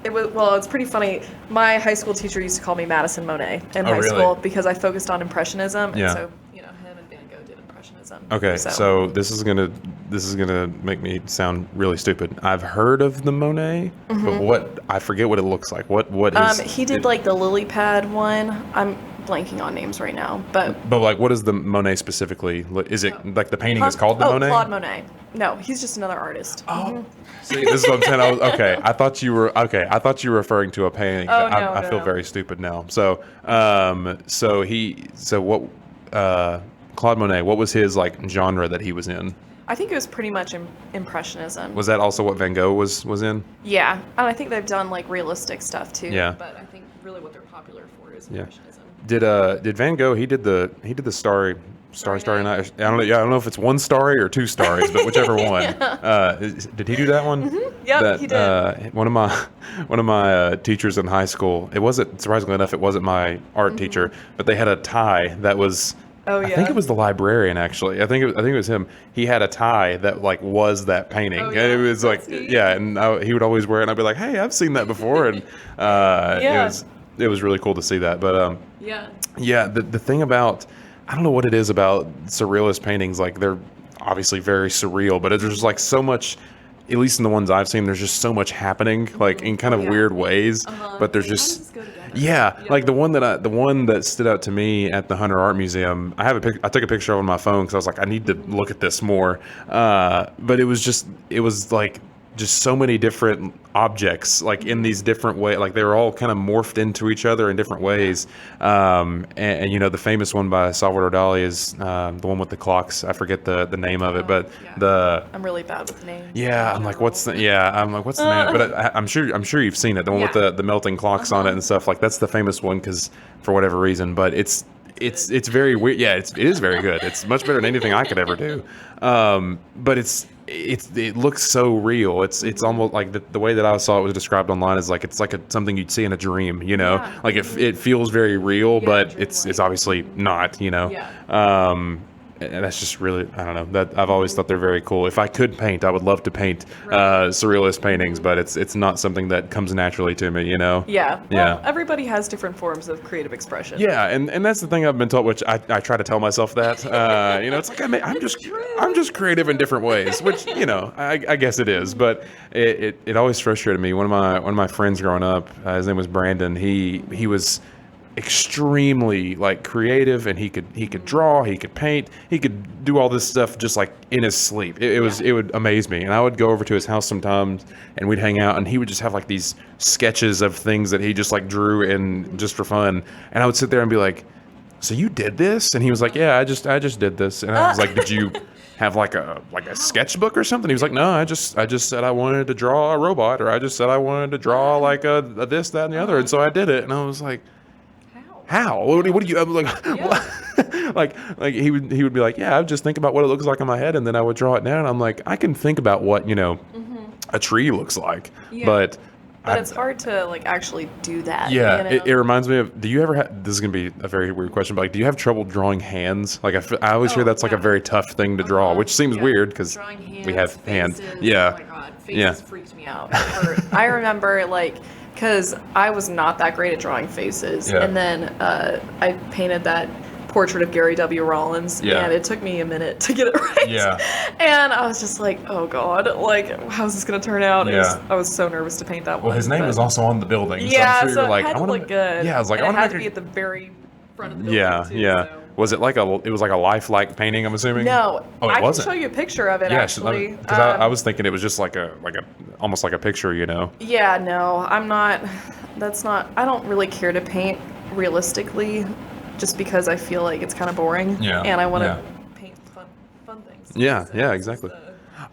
It's pretty funny. My high school teacher used to call me Madison Monet in high school because I focused on Impressionism, and so him and Van Gogh did Impressionism. Okay, so this is gonna make me sound really stupid. I've heard of the Monet, but I forget what it looks like. What is? He did like the lily pad one. I'm blanking on names right now, but like, what is the Monet specifically? Is it like the painting is called the Monet? Claude Monet. No, he's just another artist. Oh, see, this is what I'm saying. I thought you were referring to a painting. Oh, I feel very stupid now. So, Claude Monet. What was his like genre that he was in? I think it was pretty much Impressionism. Was that also what Van Gogh was in? Yeah, and I think they've done like realistic stuff too. Yeah. But I think really what they're popular for is Impressionism. Did Van Gogh? He did the Starry Night. I don't know if it's one starry or two starries, but whichever one. Did he do that one? Mm-hmm. Yep, he did. One of my teachers in high school. It wasn't, surprisingly enough, it wasn't my art teacher, but they had a tie that was Oh yeah. I think it was the librarian actually. I think it was him. He had a tie that like was that painting. Oh, And yeah. it was That's like neat. yeah, and he would always wear it and I'd be like, "Hey, I've seen that before." And Yeah. it was really cool to see that. But Yeah. yeah, the thing about I don't know what it is about surrealist paintings. Like they're obviously very surreal, but there's like so much. At least in the ones I've seen, there's just so much happening, like in kind of yeah. weird ways. But there's Like, how just does this go together? yeah, Yeah. like the one that stood out to me at the Hunter Art Museum. I took a picture of it on my phone because I was like, I need to look at this more. But it was like just so many different objects, like in these different ways, like they were all kind of morphed into each other in different ways. And you know, the famous one by Salvador Dali is the one with the clocks. I forget the name of it, but yeah. I'm really bad with names. yeah, I'm like, what's the name? But I'm sure you've seen it, the one with Yeah. the melting clocks on it and stuff. Like that's the famous one because for whatever reason, but it's very weird. Yeah, it is very good. It's much better than anything I could ever do. But it looks so real. It's almost like the way that I saw it was described online is like it's like something you'd see in a dream. You know, Yeah. like it feels very real, Yeah, but it's dreamlike. obviously not. You know. Yeah. And that's just really, I don't know, that I've always thought they're very cool. If I could paint, I would love to paint Right. surrealist paintings, but it's not something that comes naturally to me, you know? Yeah. Yeah. Well, everybody has different forms of creative expression. Yeah, and that's the thing I've been taught, which I try to tell myself that. You know, it's like I'm just creative in different ways, which you know I guess it is, but it always frustrated me. One of my friends growing up, his name was Brandon. He was extremely like creative, and he could draw, he could paint, he could do all this stuff just like in his sleep. It would amaze me, and I would go over to his house sometimes, and we'd hang out, and he would just have like these sketches of things that he just like drew in just for fun, and I would sit there and be like, so you did this? And he was like, yeah, I just did this. And I was like, did you have like a sketchbook or something? He was like, no, I just said I wanted to draw a robot, or I just said I wanted to draw like a this, that, and the other, and so I did it. And I was like, how? What do you? I'm like, what? like he would be like, yeah, I would just think about what it looks like in my head, and then I would draw it down. And I'm like, I can think about what a tree looks like, Yeah. but it's hard to like actually do that. yeah, you know? it reminds me of. Do you ever have? This is gonna be a very weird question, but like, do you have trouble drawing hands? Like, I always hear that's like a very tough thing to draw, which seems weird because Drawing hands, we have hands. faces, Yeah. Oh my god, faces Yeah. freaked me out. I remember like, because I was not that great at drawing faces, Yeah. and then I painted that portrait of Gary W. Rollins, Yeah. and it took me a minute to get it right. Yeah. And I was just like, oh god, like how's this gonna turn out? Yeah. I was so nervous to paint that one. Well, his name but- was also on the building. Yeah, so I'm sure so you're like, it had I to want look good. Yeah, I was like, and I it want had to to make be a. at the very front of the building. Yeah, too, yeah. so. Was it like it was like a lifelike painting? I'm assuming. No, Oh, it I wasn't. can show you a picture of it Yeah, actually. because I was thinking it was just like a almost like a picture, you know. Yeah, no, I'm not. That's not. I don't really care to paint realistically, just because I feel like it's kind of boring. Yeah, And I want to yeah. paint fun things. Yeah, So yeah, it's exactly.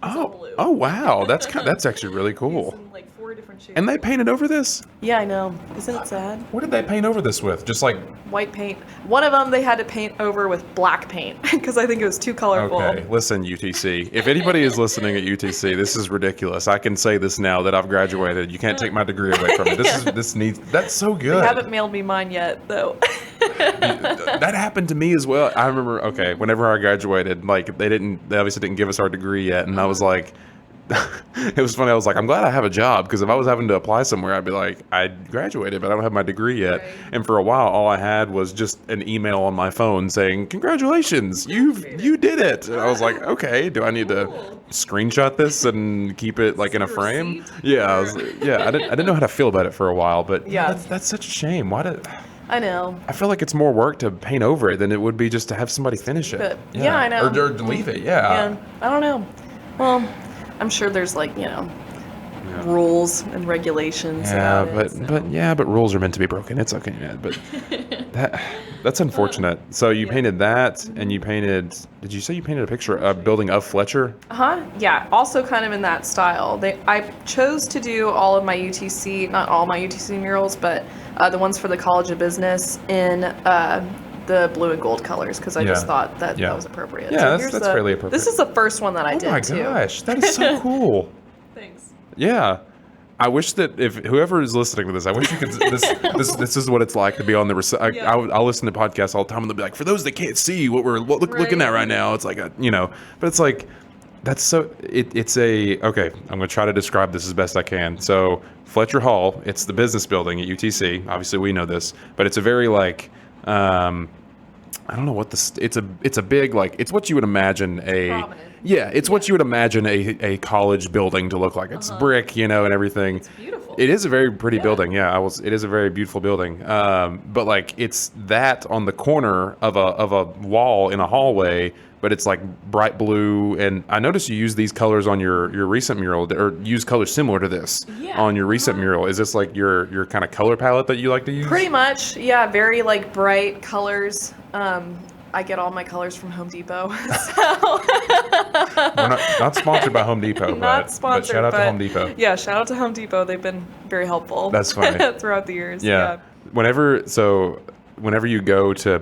all blue. Oh wow, that's actually really cool. It's in, like 4 different shades. And they painted over this? Yeah, I know. Isn't it sad? What did they paint over this with? Just like White paint. One of them they had to paint over with black paint because I think it was too colorful. okay, listen, UTC. If anybody is listening at UTC, this is ridiculous. I can say this now that I've graduated. You can't take my degree away from me. That's so They good. haven't mailed me mine yet, though. That happened to me as well. I remember, okay, whenever I graduated, like they obviously didn't give us our degree yet, and I was like, it was funny. I was like, I'm glad I have a job, because if I was having to apply somewhere, I'd be like, I graduated, but I don't have my degree yet. Right. And for a while, all I had was just an email on my phone saying, congratulations, you did it. And I was like, okay, do I need to screenshot this and keep it like in a Your frame? receipt? Yeah, I didn't know how to feel about it for a while, but Yeah. that's such a shame. I know. I feel like it's more work to paint over it than it would be just to have somebody finish it. But, yeah, I know. Or to leave it, yeah. Yeah, I don't know. Well, I'm sure there's like, rules and regulations. Yeah, about it, but rules are meant to be broken. It's okay, yeah, but that's unfortunate. So you painted that, and you painted. Did you say you painted a picture of building of Fletcher? Yeah, also kind of in that style. I chose to do all of my UTC, not all my UTC murals, but the ones for the College of Business in the blue and gold colors, because I just thought that was appropriate. Yeah, here's that's fairly appropriate. This is the first one that I did Oh my too. gosh, that is so cool. Thanks. Yeah. I wish that if whoever is listening to this, I wish you could. This is what it's like to be on the. I'll listen to podcasts all the time, and they'll be like, for those that can't see what we're looking at right now, it's like but it's like that's so. It's a okay. I'm gonna try to describe this as best I can. So Fletcher Hall, it's the business building at UTC. Obviously, we know this, but it's a very like. I don't know what this. It's a big like. It's what you would imagine a. Prominent. Yeah, it's what you would imagine a college building to look like. It's brick, and everything. It's beautiful. It is a very pretty building. Yeah, it is a very beautiful building. But like it's that on the corner of a wall in a hallway, but it's like bright blue. And I noticed you use these colors on your recent mural, or use colors similar to this on your recent mural. Is this like your kind of color palette that you like to use? Pretty much, yeah. Very like bright colors. I get all my colors from Home Depot. So. We're not sponsored by Home Depot, Not sponsored, but shout out to Home Depot. Yeah, shout out to Home Depot. They've been very helpful. That's funny. Throughout the years. Yeah. Whenever you go to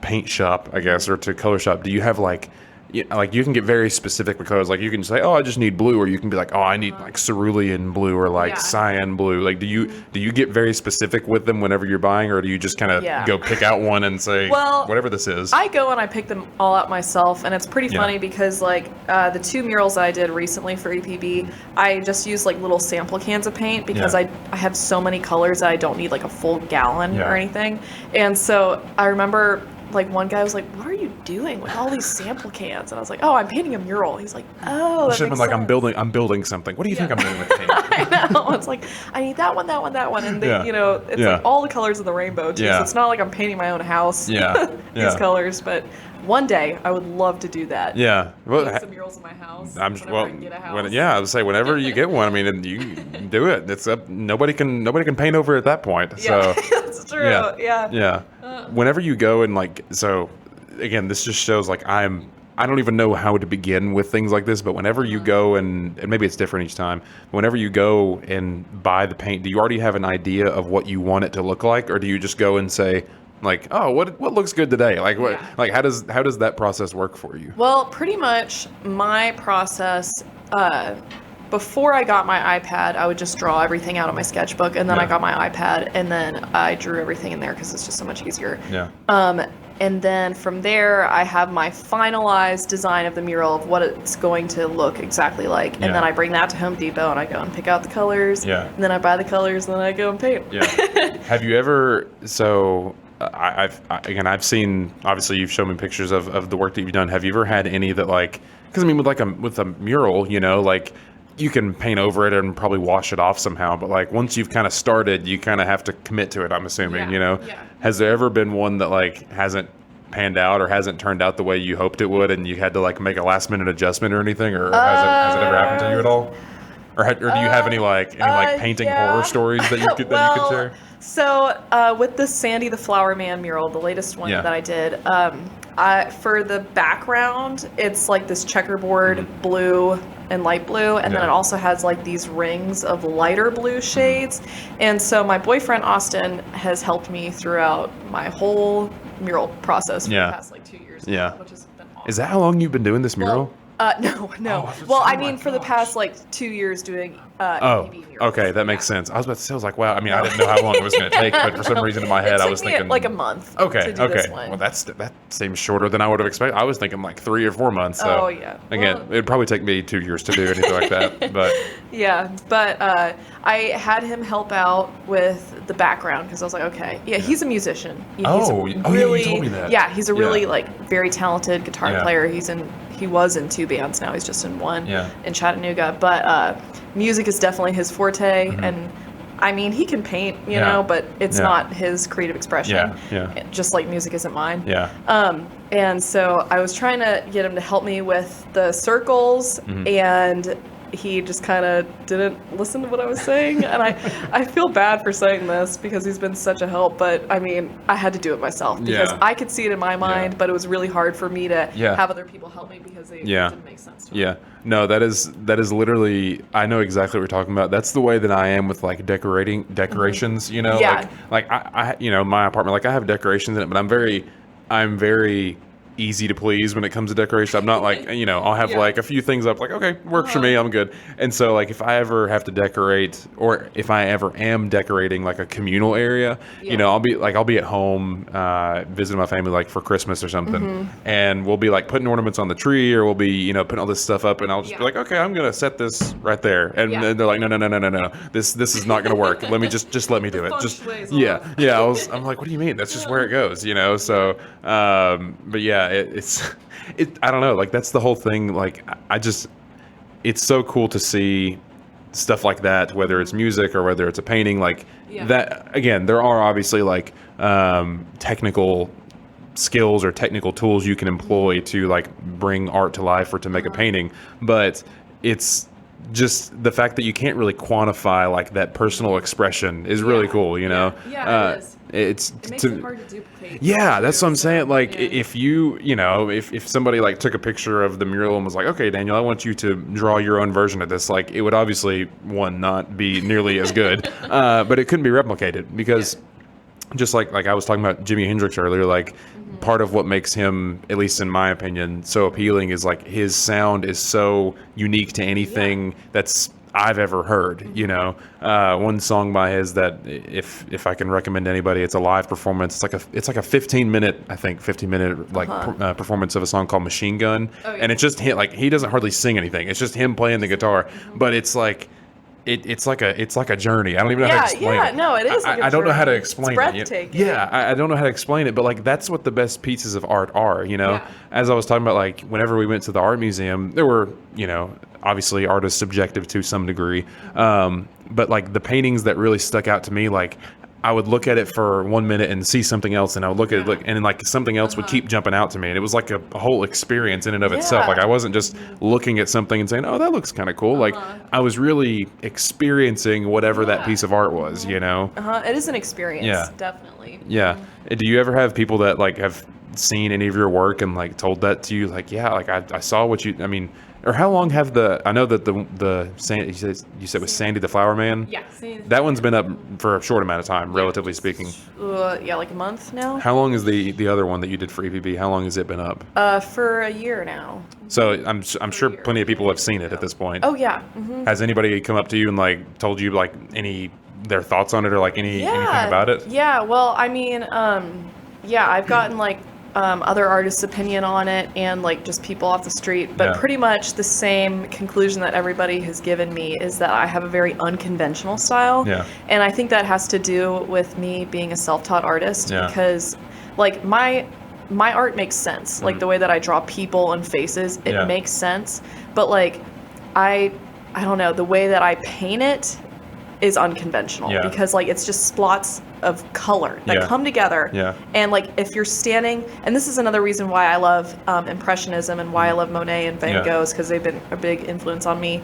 paint shop, I guess, or to color shop, do you have like you can get very specific with colors. Like you can say, oh, I just need blue, or you can be like, oh, I need like cerulean blue or like cyan blue. Like, do you get very specific with them whenever you're buying, or do you just kind of go pick out one and say, whatever this is? I go and I pick them all out myself, and it's pretty funny because like the 2 murals I did recently for EPB, I just used like little sample cans of paint because I have so many colors that I don't need like a full gallon or anything. And so I remember like one guy was like, what are you doing with all these sample cans? And I was like, oh, I'm painting a mural. He's like, oh, that should have been like, sense. I'm building something. What do you think I'm doing with paint? I know. It's like, I need that one, and they, it's like all the colors of the rainbow too. So it's not like I'm painting my own house. These colors, but one day I would love to do that. Yeah, well, paint some murals in my house. I can get a house. I would say whenever you get one, I mean, you do it. It's up. Nobody can paint over at that point. So that's true. Yeah. Whenever you go and like, so again, this just shows like I don't even know how to begin with things like this, but whenever you go and maybe it's different each time, whenever you go and buy the paint, do you already have an idea of what you want it to look like, or do you just go and say like, oh, what looks good today? Like what like how does that process work for you? Well, pretty much my process before I got my iPad, I would just draw everything out of my sketchbook, and then I got my iPad, and then I drew everything in there because it's just so much easier. Yeah. And then from there, I have my finalized design of the mural of what it's going to look exactly like, and then I bring that to Home Depot, and I go and pick out the colors. Yeah. And then I buy the colors, and then I go and paint. Yeah. Have you ever I've seen, obviously you've shown me pictures of the work that you've done. Have you ever had any that like, because I mean with a mural, like you can paint over it and probably wash it off somehow, but like once you've kind of started, you kind of have to commit to it, I'm assuming. Has there ever been one that like hasn't panned out or hasn't turned out the way you hoped it would, and you had to like make a last minute adjustment or anything, or has it ever happened to you at all? Or do you have any painting horror stories that you could share? So with the Sandy the Flower Man mural, the latest one that I did, for the background, it's like this checkerboard blue and light blue, and then it also has like these rings of lighter blue shades. And so my boyfriend Austin has helped me throughout my whole mural process for the past like 2 years now, which has been awesome. Is that how long you've been doing this mural? No. Well, I mean, for the past like 2 years doing EPB murals. Okay, that makes sense. I was about to say, I was like, wow. I mean, I didn't know how long it was going to take, but for some reason in my head, I was thinking like a month. Okay. To do this one. Well, that seems shorter than I would have expected. I was thinking like 3 or 4 months. So again, it'd probably take me 2 years to do anything like that. But I had him help out with the background because I was like, okay, he's a musician. You told me that. Yeah, he's a really like very talented guitar player. He was in 2 bands. Now he's just in one in Chattanooga. But music is definitely his forte, and I mean, he can paint, you know, but it's not his creative expression. Just like music isn't mine. And so I was trying to get him to help me with the circles, and he just kind of didn't listen to what I was saying. And I feel bad for saying this because he's been such a help, but I mean, I had to do it myself because I could see it in my mind, but it was really hard for me to have other people help me because it didn't make sense to me. No, that is literally, I know exactly what you're talking about. That's the way that I am with like decorations, you know, like I my apartment, like I have decorations in it, but I'm very easy to please when it comes to decoration. I'm not like, I'll have like a few things up, like, okay, works for me, I'm good. And so like if I ever have to decorate, or if I ever am decorating like a communal area, I'll be at home visiting my family like for Christmas or something, and we'll be like putting ornaments on the tree, or we'll be putting all this stuff up, and I'll just be like, okay, I'm gonna set this right there, and they're like, no, this is not gonna work. Let me just let me do it. Just I'm like, what do you mean? That's just where it goes, So, but yeah, it's I don't know. Like that's the whole thing. Like it's so cool to see stuff like that, whether it's music or whether it's a painting. Like that. Again, there are obviously like technical skills or technical tools you can employ to like bring art to life or to make a painting, but it's just the fact that you can't really quantify like that personal expression is really cool, it is. It makes it hard to duplicate. That's what I'm saying. Like if if somebody like took a picture of the mural and was like, okay, Daniel, I want you to draw your own version of this, like it would obviously not be nearly as good, but it couldn't be replicated because just like I was talking about Jimi Hendrix earlier, like part of what makes him, at least in my opinion, so appealing is like his sound is so unique to anything that's I've ever heard. One song by his that if I can recommend to anybody, it's a live performance. It's like a 15 minute performance of a song called Machine Gun, and it's just him. Like he doesn't hardly sing anything. It's just him playing the guitar, but it's like. It's like a journey. I don't even know how to explain it. No, it is. I don't know how to explain it's breathtaking. it. I don't know how to explain it, but like that's what the best pieces of art are. As I was talking about, like whenever we went to the art museum, there were obviously art is subjective to some degree, but like the paintings that really stuck out to me, like I would look at it for 1 minute and see something else, and I would look at it, and like something else would keep jumping out to me, and it was like a whole experience in and of itself. Like I wasn't just looking at something and saying, "Oh, that looks kind of cool." Like I was really experiencing whatever that piece of art was. It is an experience. Definitely. Do you ever have people that like have seen any of your work and like told that to you? Like, I saw what you. I mean. Or how long have I know that the Sandy, you said was Sandy the Flower Man? Yeah, Sandy. That one's been up for a short amount of time, relatively speaking. Like a month now. How long is the other one that you did for EPB? How long has it been up? For a year now. So I'm sure plenty of people have seen it at this point. Oh yeah. Mm-hmm. Has anybody come up to you and like told you like their thoughts on it or like anything about it? Yeah. Well, I mean, I've gotten like. Other artists' opinion on it and like just people off the street, but pretty much the same conclusion that everybody has given me is that I have a very unconventional style. And I think that has to do with me being a self-taught artist because like my art makes sense. Like the way that I draw people and faces, it makes sense. But like I don't know, the way that I paint it is unconventional because like it's just splots of color that come together. And like if you're standing, and this is another reason why I love Impressionism and why I love Monet and Van Gogh, because they've been a big influence on me.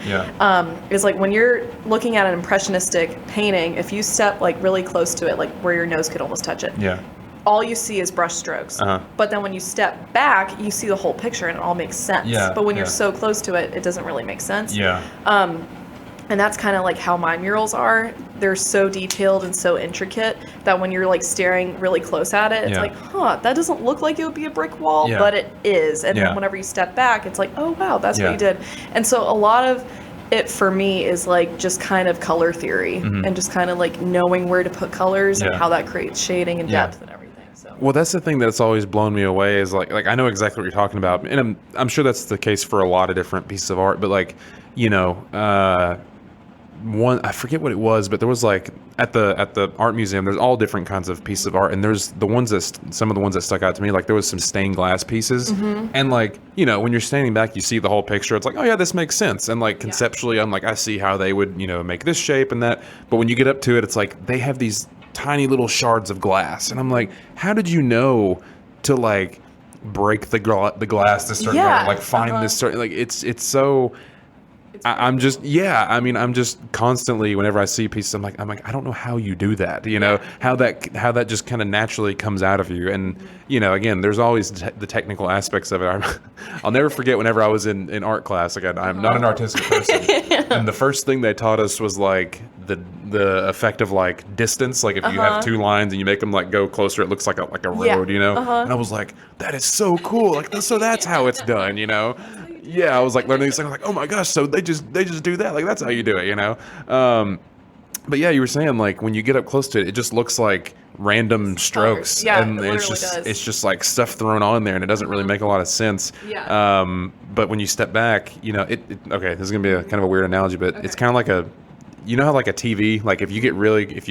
Is like when you're looking at an impressionistic painting, if you step like really close to it, like where your nose could almost touch it, all you see is brush strokes. But then when you step back, you see the whole picture and it all makes sense. But when you're so close to it, it doesn't really make sense. And that's kind of like how my murals are. They're so detailed and so intricate that when you're like staring really close at it, it's like, that doesn't look like it would be a brick wall, but it is. And then whenever you step back, it's like, oh wow, that's what you did. And so a lot of it for me is like just kind of color theory and just kind of like knowing where to put colors and how that creates shading and depth and everything. So. Well, that's the thing that's always blown me away is like I know exactly what you're talking about, and I'm sure that's the case for a lot of different pieces of art, but like one, I forget what it was, but there was like at the art museum, there's all different kinds of pieces of art, and there's some of the ones that stuck out to me. Like there was some stained glass pieces, and like when you're standing back, you see the whole picture. It's like, oh yeah, this makes sense. And like conceptually, I'm like, I see how they would make this shape and that. But when you get up to it, it's like they have these tiny little shards of glass, and I'm like, how did you know to like break the glass this certain way, like find this certain like it's so. I'm just constantly whenever I see pieces, I'm like I don't know how you do that, how that just kind of naturally comes out of you, and again, there's always the technical aspects of it. I'll never forget whenever I was in art class. Again, I'm not an artistic person, and the first thing they taught us was like the effect of like distance. Like if you have two lines and you make them like go closer, it looks like a road, you know. And I was like, that is so cool. Like so that's how it's done, you know. Yeah, I was like learning these things. I was like, oh my gosh, so they just do that. Like that's how you do it, you know. But yeah, you were saying like when you get up close to it, it just looks like random strokes. Yeah, and it it's just like stuff thrown on there, and it doesn't really make a lot of sense. Yeah. But when you step back, you know, okay, this is gonna be a kind of a weird analogy, but it's kind of like you know how like a TV, like if you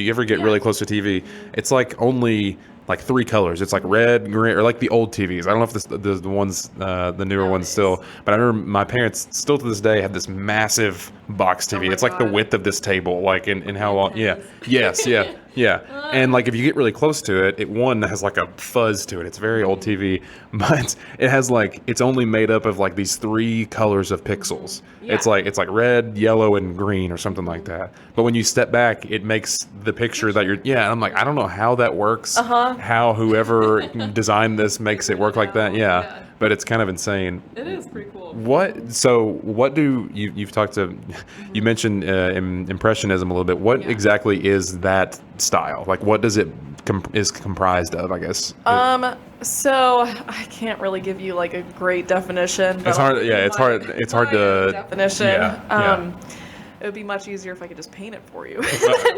ever get really close to TV, it's like only like 3 colors. It's like red, green, or like the old TVs. I don't know if the ones, the newer ones still, but I remember my parents still to this day have this massive box TV. It's like the width of this table, like in how long? Yeah. Yes. Yeah. Yeah. And like if you get really close to it, it has like a fuzz to it. It's very old TV, but it has like, it's only made up of like these 3 colors of pixels. Yeah. It's like red, yellow, and green or something like that. But when you step back, it makes the picture that you're, and I'm like, I don't know how that works. How whoever designed this makes it work like that. Yeah. But it's kind of insane. It is pretty cool. What do you've talked to, you mentioned Impressionism a little bit. What exactly is that style? Like what does it is comprised of, I guess? So I can't really give you like a great definition. It's hard. Yeah, it's hard to definition. Yeah. It would be much easier if I could just paint it for you.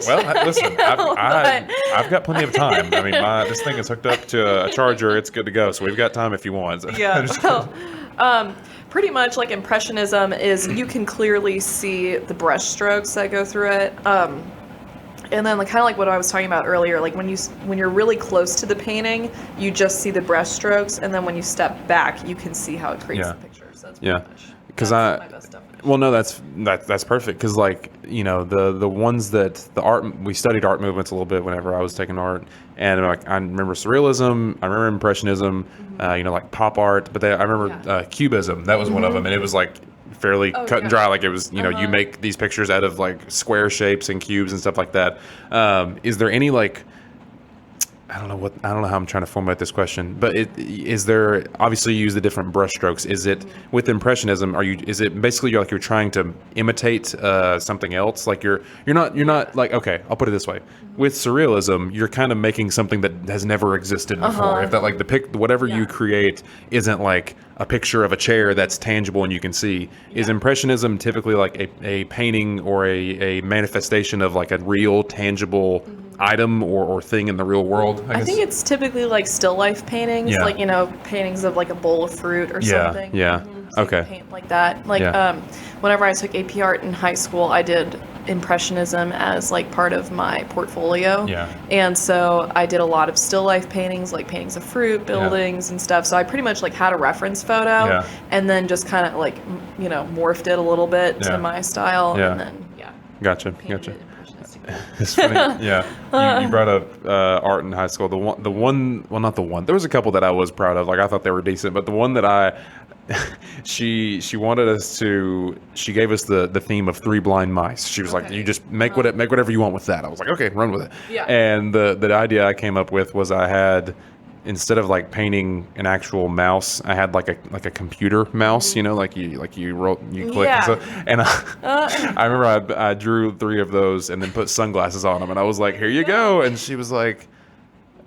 Well, listen, I've got plenty of time. I mean, this thing is hooked up to a charger. It's good to go. So we've got time if you want. Yeah. Pretty much like Impressionism is you can clearly see the brush strokes that go through it. And then like kind of like what I was talking about earlier, like when you're really close to the painting, you just see the brush strokes, and then when you step back, you can see how it creates the picture. So that's pretty much. Because my best definition. Well, no, that's perfect. Because like the ones that the art, we studied art movements a little bit whenever I was taking art, and like I remember Surrealism, I remember Impressionism, like pop art, but I remember Cubism. That was one of them, and it was like fairly cut and dry. Like it was, you make these pictures out of like square shapes and cubes and stuff like that. Is there any like, I don't know how I'm trying to formulate this question, but is there, obviously you use the different brush strokes. Is it with Impressionism, is it basically you're trying to imitate something else? Like you're not like, okay, I'll put it this way. With Surrealism, you're kind of making something that has never existed before. If that like whatever you create isn't like a picture of a chair that's tangible and you can see. Is Impressionism typically like a painting or a manifestation of like a real tangible item or thing in the real world? I think it's typically like still life paintings, like paintings of like a bowl of fruit or something. So okay. Paint like that. Like whenever I took AP art in high school, I did Impressionism as like part of my portfolio. And so I did a lot of still life paintings, like paintings of fruit, buildings and stuff. So I pretty much like had a reference photo and then just kind of like, morphed it a little bit to my style and then Gotcha. It's funny. You brought up art in high school. Not the one. There was a couple that I was proud of. Like I thought they were decent, but the one that she wanted us to. She gave us the theme of 3 blind mice. She was like, "You just make whatever you want with that." I was like, "Okay, run with it." And the idea I came up with was I had, instead of like painting an actual mouse, I had like a computer mouse, like you click and stuff. And I remember I drew 3 of those and then put sunglasses on them, and I was like, "Here you go." And she was like,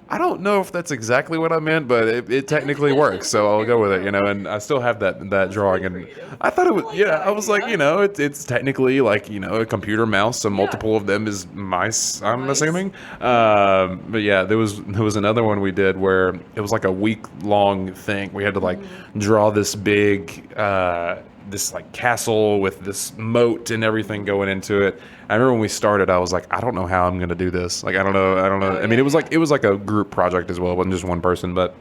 I don't know if that's exactly what I meant, but it technically works, so I'll go with it, And I still have that drawing, and I thought it was, I was like, it's technically like, a computer mouse, so multiple of them is mice, I'm assuming. But yeah, there was another one we did where it was like a week-long thing. We had to like draw this big, this like castle with this moat and everything going into it. I remember when we started, I was like, I don't know how I'm going to do this. Like, I don't know. I mean, it was like a group project as well. It wasn't just one person, but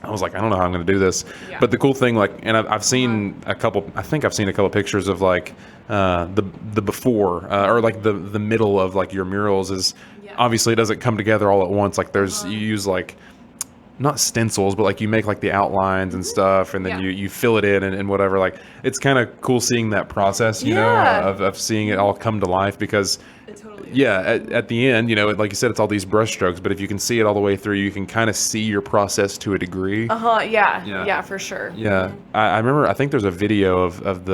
I was like, I don't know how I'm going to do this. But the cool thing, like, and I've seen a couple pictures of like the before or like the middle of like your murals is obviously it doesn't come together all at once. Like you use like, not stencils, but like you make like the outlines and stuff, and then you fill it in and whatever. Like it's kind of cool seeing that process, of seeing it all come to life, because at the end, like you said, it's all these brush strokes, but if you can see it all the way through, you can kind of see your process to a degree. Yeah, for sure. I remember, I think there's a video of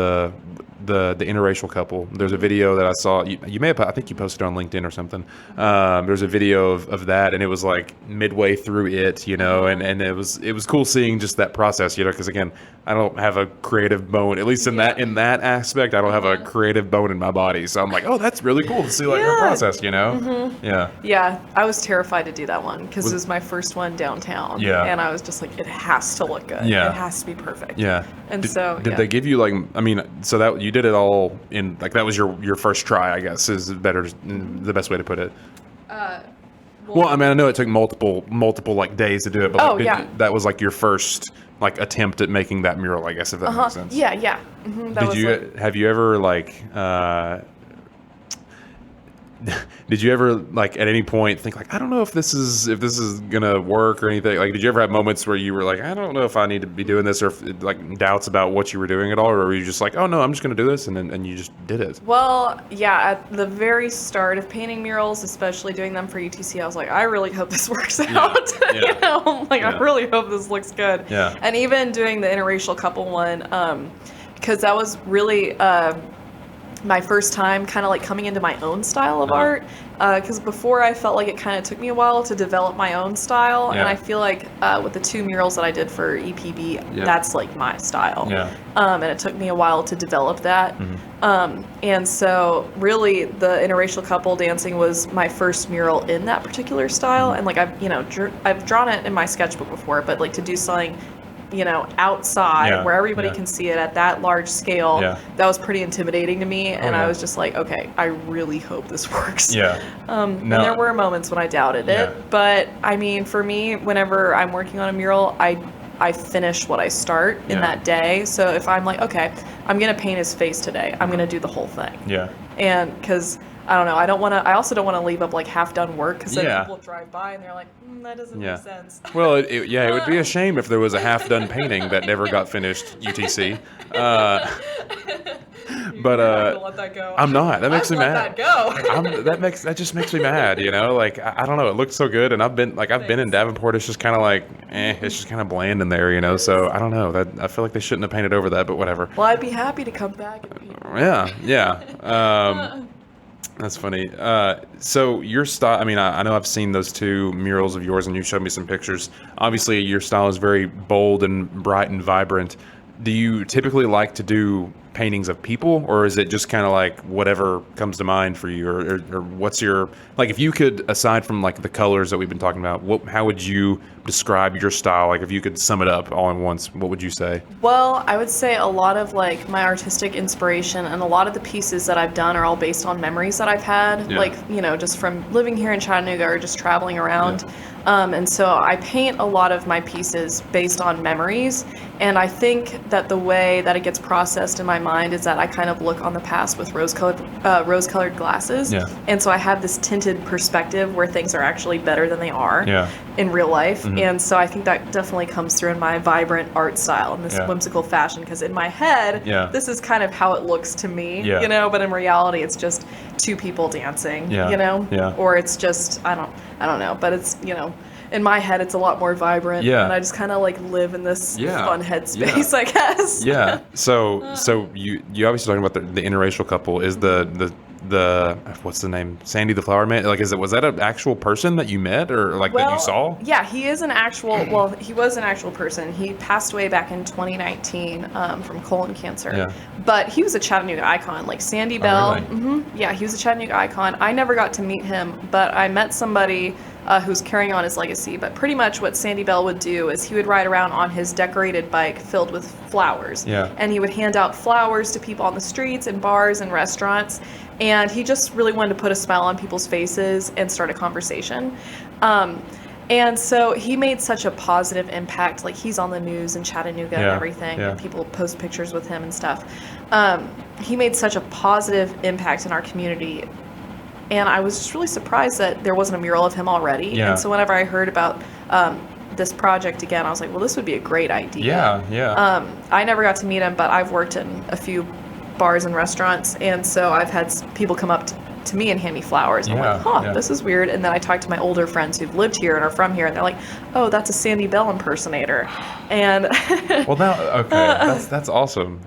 the interracial couple. There's a video that I saw. You may have, I think you posted it on LinkedIn or something. There's a video of that, and it was like midway through it, and it was cool seeing just that process, because again, I don't have a creative bone, at least in that aspect. I don't have a creative bone in my body, so I'm like, oh, that's really cool to see like her process, Yeah, I was terrified to do that one because it was my first one downtown. Yeah. And I was just like, it has to look good. Yeah. It has to be perfect. Yeah. And did they give you so that you did it all in like that was your first try, I guess, is the best way to put it. Well, I know it took multiple like days to do it, but that was like your first like attempt at making that mural, I guess, if that makes sense. Yeah, yeah. Mm-hmm. Have you ever like did you ever like at any point think like, I don't know if this is gonna work or anything? Like, did you ever have moments where you were like, I don't know if I need to be doing this, or like doubts about what you were doing at all, or were you just like, oh no, I'm just gonna do this, and you just did it? Well, yeah, at the very start of painting murals, especially doing them for UTC, I was like, I really hope this works out. Yeah. I really hope this looks good. Yeah. And even doing the interracial couple one, because that was really my first time kind of like coming into my own style of art, because before I felt like it kind of took me a while to develop my own style, and I feel like with the 2 murals that I did for EPB, that's like my style, and it took me a while to develop that. And so really the interracial couple dancing was my first mural in that particular style, and like I've drawn it in my sketchbook before, but like to do something outside where everybody can see it at that large scale, that was pretty intimidating to me. And I was just like, okay, I really hope this works. And there were moments when I doubted it, but I mean, for me, whenever I'm working on a mural, I finish what I start in that day. So if I'm like, okay, I'm gonna paint his face today, I'm gonna do the whole thing. And because I don't know, I also don't want to leave up like half done work, because then people drive by and they're like, that doesn't make sense. Well, it would be a shame if there was a half done painting that never got finished, UTC. But let that go. I'm not. That makes me mad. That go. That just makes me mad. Like I don't know. It looks so good, and I've been in Davenport. It's just kind of like, it's just kind of bland in there. So I don't know. That I feel like they shouldn't have painted over that, but whatever. Well, I'd be happy to come back. Yeah. That's funny. So your style, I know I've seen those 2 murals of yours, and you showed me some pictures. Obviously, your style is very bold and bright and vibrant. Do you typically like to do paintings of people, or is it just kind of like whatever comes to mind for you, or what's your, like, if you could, aside from like the colors that we've been talking about, how would you describe your style? Like, if you could sum it up all in once, what would you say? Well, I would say a lot of like my artistic inspiration and a lot of the pieces that I've done are all based on memories that I've had, like, just from living here in Chattanooga or just traveling around. And so I paint a lot of my pieces based on memories, and I think that the way that it gets processed in my mind is that I kind of look on the past with rose-colored glasses, and so I have this tinted perspective where things are actually better than they are in real life. And so I think that definitely comes through in my vibrant art style and this whimsical fashion, because in my head, this is kind of how it looks to me, but in reality, it's just 2 people dancing, or it's just, I don't know, but it's, in my head, it's a lot more vibrant, and I just kind of like live in this fun headspace, I guess. So you obviously talking about the interracial couple. Is the what's the name? Sandy the Flower Man? Like, was that an actual person that you met, or like that you saw? Yeah, he is an actual. Well, he was an actual person. He passed away back in 2019 from colon cancer. But he was a Chattanooga icon, like Sandy Bell. Really? Yeah, he was a Chattanooga icon. I never got to meet him, but I met somebody who's carrying on his legacy. But pretty much what Sandy Bell would do is he would ride around on his decorated bike filled with flowers. And he would hand out flowers to people on the streets and bars and restaurants. And he just really wanted to put a smile on people's faces and start a conversation. And so he made such a positive impact. Like, he's on the news in Chattanooga and everything, and people post pictures with him and stuff. He made such a positive impact in our community. And I was just really surprised that there wasn't a mural of him already. And so whenever I heard about this project again, I was like, well, this would be a great idea. I never got to meet him, but I've worked in a few bars and restaurants, and so I've had people come up to me and hand me flowers, and I'm like, this is weird. And then I talked to my older friends who've lived here and are from here, and they're like, oh, that's a Sandy Bell impersonator. And well, now, okay, that's awesome.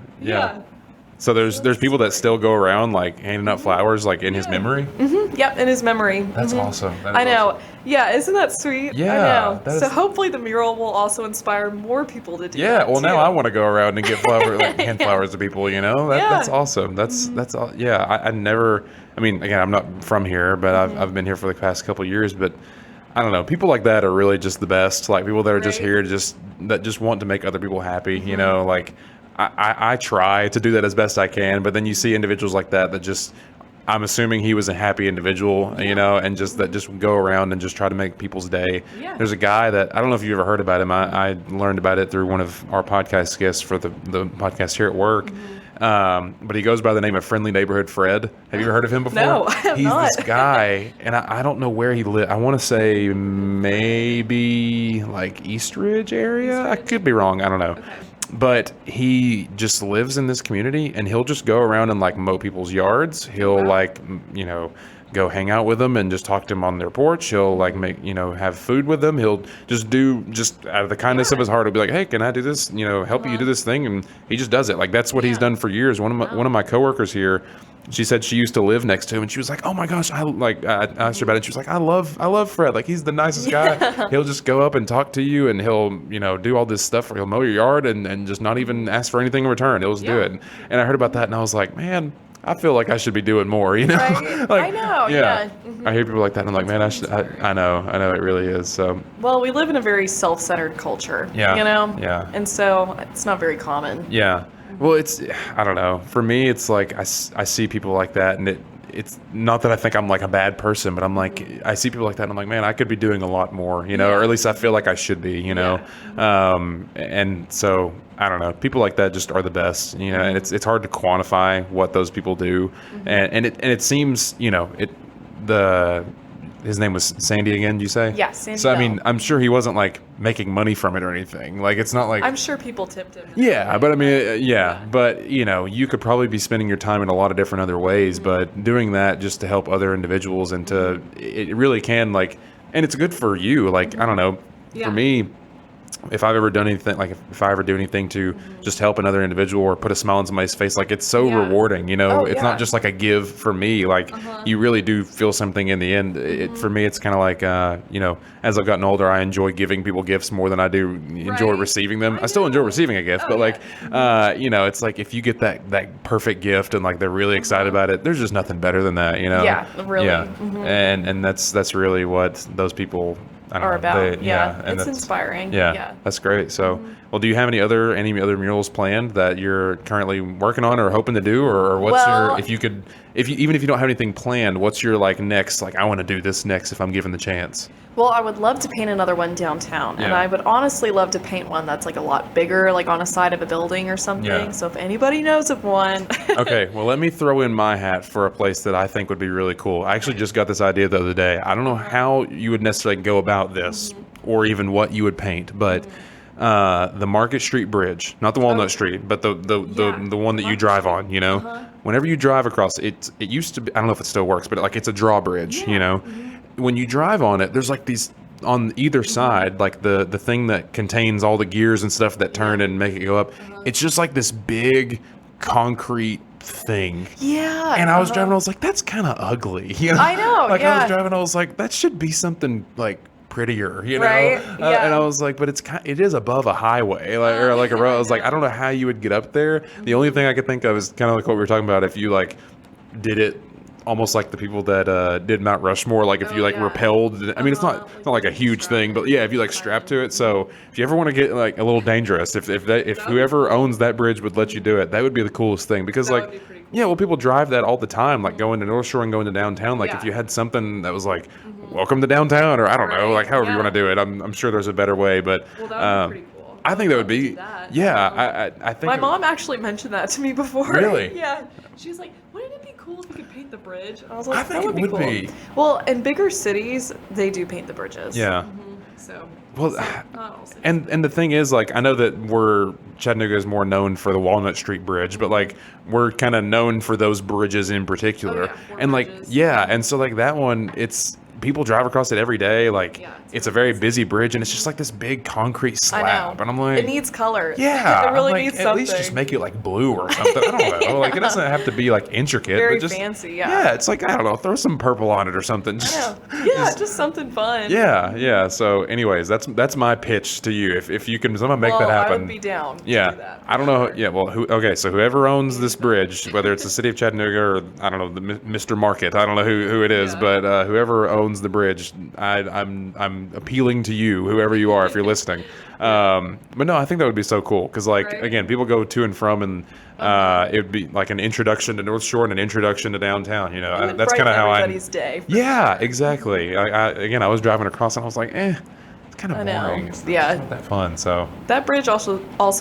So there's people that still go around like handing out flowers like in his memory. Yep, in his memory. That's awesome. That is I know. awesome. Yeah, isn't that sweet? Yeah, I know. that So is- hopefully the mural will also inspire more people to do Yeah, that well now too. I want to go around and give flowers, like hand flowers to people. You know, that's Yeah. awesome. That's all. Yeah, I never. I mean, again, I'm not from here, but I've been here for the past couple of years. But I don't know, people like that are really just the best. Like people that are just Right. here to just want to make other people happy. You know, like I try to do that as best I can, but then you see individuals like that just. I'm assuming he was a happy individual, you know, and just go around and just try to make people's day. Yeah. There's a guy that I don't know if you ever heard about him. I learned about it through one of our podcast guests for the podcast here at work. But he goes by the name of Friendly Neighborhood Fred. Have you ever heard of him before? No, I have He's not. this guy, and I don't know where he lives. I want to say maybe like Eastridge area. I could be wrong. I don't know. But he just lives in this community, and he'll just go around and like mow people's yards. He'll like, you know, go hang out with them and just talk to them on their porch. He'll like make, you know, have food with them. He'll just out of the kindness of his heart, he'll be like, hey, can I do this? You know, help you do this thing. And he just does it. Like that's what he's done for years. One of my coworkers here, she said she used to live next to him, and she was like, "Oh my gosh!" I asked her about it. She was like, "I love Fred. Like he's the nicest guy. He'll just go up and talk to you, and he'll do all this stuff. He'll mow your yard and just not even ask for anything in return. He'll just do it." And I heard about that, and I was like, "Man, I feel like I should be doing more." You know, Right? like, I know. Yeah. I hear people like that, and I'm like, "Man, I know it really is." So Well, we live in a very self-centered culture. Yeah, You know. yeah. And so it's not very common. yeah. Well, I don't know. For me, it's like I see people like that, and it's not that I think I'm like a bad person, but I'm like, I see people like that, and I'm like, man, I could be doing a lot more, you know, or at least I feel like I should be, you know. And so I don't know. People like that just are the best, you know, and it's hard to quantify what those people do, and it seems, you know, his name was Sandy again, did you say? Yeah, Sandy So, I mean, Bell. I'm sure he wasn't like making money from it or anything. Like, it's not like. I'm sure people tipped him. Yeah, but I mean, but you know, you could probably be spending your time in a lot of different other ways, but doing that just to help other individuals and it really can like, and it's good for you. Like, I don't know, Yeah. for me, if I've ever done anything, like if I ever do anything to just help another individual or put a smile on somebody's face, like it's so Yeah. rewarding, you know, Oh, it's yeah. not just like a give for me, like you really do feel something in the end. For me, it's kind of like, you know, as I've gotten older, I enjoy giving people gifts more than I do enjoy Right. receiving them. I I still enjoy know. receiving a gift, but like, you know, it's like if you get that perfect gift and like they're really excited about it, there's just nothing better than that, you know? Yeah, really. Yeah. And that's really what those people I don't Are know, about. and It's that's inspiring. yeah, that's great. So, well, do you have any other murals planned that you're currently working on or hoping to do, or what's Well- your even if you don't have anything planned, what's your like next? Like, I want to do this next if I'm given the chance. Well, I would love to paint another one downtown, and Yeah. I would honestly love to paint one that's like a lot bigger, like on a side of a building or something. Yeah. So if anybody knows of one, Okay, well, let me throw in my hat for a place that I think would be really cool. I actually just got this idea the other day. I don't know how you would necessarily go about this or even what you would paint, but the Market Street Bridge, not the Walnut Street, but the one that you drive on, you know? Whenever you drive across it used to be, I don't know if it still works, but like it's a drawbridge, you know? When you drive on it, there's like these on either side, like the thing that contains all the gears and stuff that turn and make it go up. It's just like this big concrete thing. yeah. And I was driving, I was like, that's kind of ugly. You know? I know, Like I yeah. was driving, I was like, that should be something like prettier, you know? Right, yeah. And I was like, but it is above a highway, like or like a road. I was like, I don't know how you would get up there. The only thing I could think of is kind of like what we were talking about. If you like did it almost like the people that did Mount Rushmore, like if you like yeah. rappelled. I mean, it's not like a huge thing, but yeah, if you like strap to it. So if you ever want to get like a little dangerous, if whoever owns that bridge would let you do it, that would be the coolest thing because like. would be pretty cool. Yeah, well, people drive that all the time, like going to North Shore and going to downtown. Like, if Yeah. you had something that was like, "Welcome to downtown," or I don't know, Right, like however you yeah. want to do it. I'm sure there's a better way, but Well, that would be pretty cool. I think that would love to be. do that. Yeah, I think. My mom actually mentioned that to me before. Really? Yeah. She was like, wouldn't it be cool if you could paint the bridge? And I was like, I think that would it be would cool. be. Well, in bigger cities, they do paint the bridges. Yeah. So, Well, not all cities. and the thing is, like, I know that Chattanooga is more known for the Walnut Street Bridge, but like we're kind of known for those bridges in particular. Oh, yeah, four and like, bridges. yeah, and so like that one, people drive across it every day. Like, Yeah, it's a very busy bridge, and it's just like this big concrete I know. slab. And I'm like, It needs color. yeah, It really I'm like, needs at something. least just make it like blue or something. I don't know. Like, it doesn't have to be like intricate, Very but just fancy, yeah. Yeah, it's like, I don't know, throw some purple on it or something. I know. Yeah, just something fun. Yeah. So, anyways, that's my pitch to you. If you can somehow make well, that happen, I would be down. yeah, To do that, I don't know. for sure. Yeah, well, okay. So whoever owns this bridge, whether it's the city of Chattanooga or I don't know, the Mr. Market, I don't know who it is, Yeah. but whoever owns the bridge, I'm appealing to you, whoever you are, if you're listening. But no, I think that would be so cool because, like, Right. again, people go to and from, and it would be like an introduction to North Shore and an introduction to downtown. You know, It would that's kind brighten of how I. everybody's day. Yeah, exactly. I was driving across and I was like, it's kind of I know. boring. It's Yeah. not that fun. So That bridge also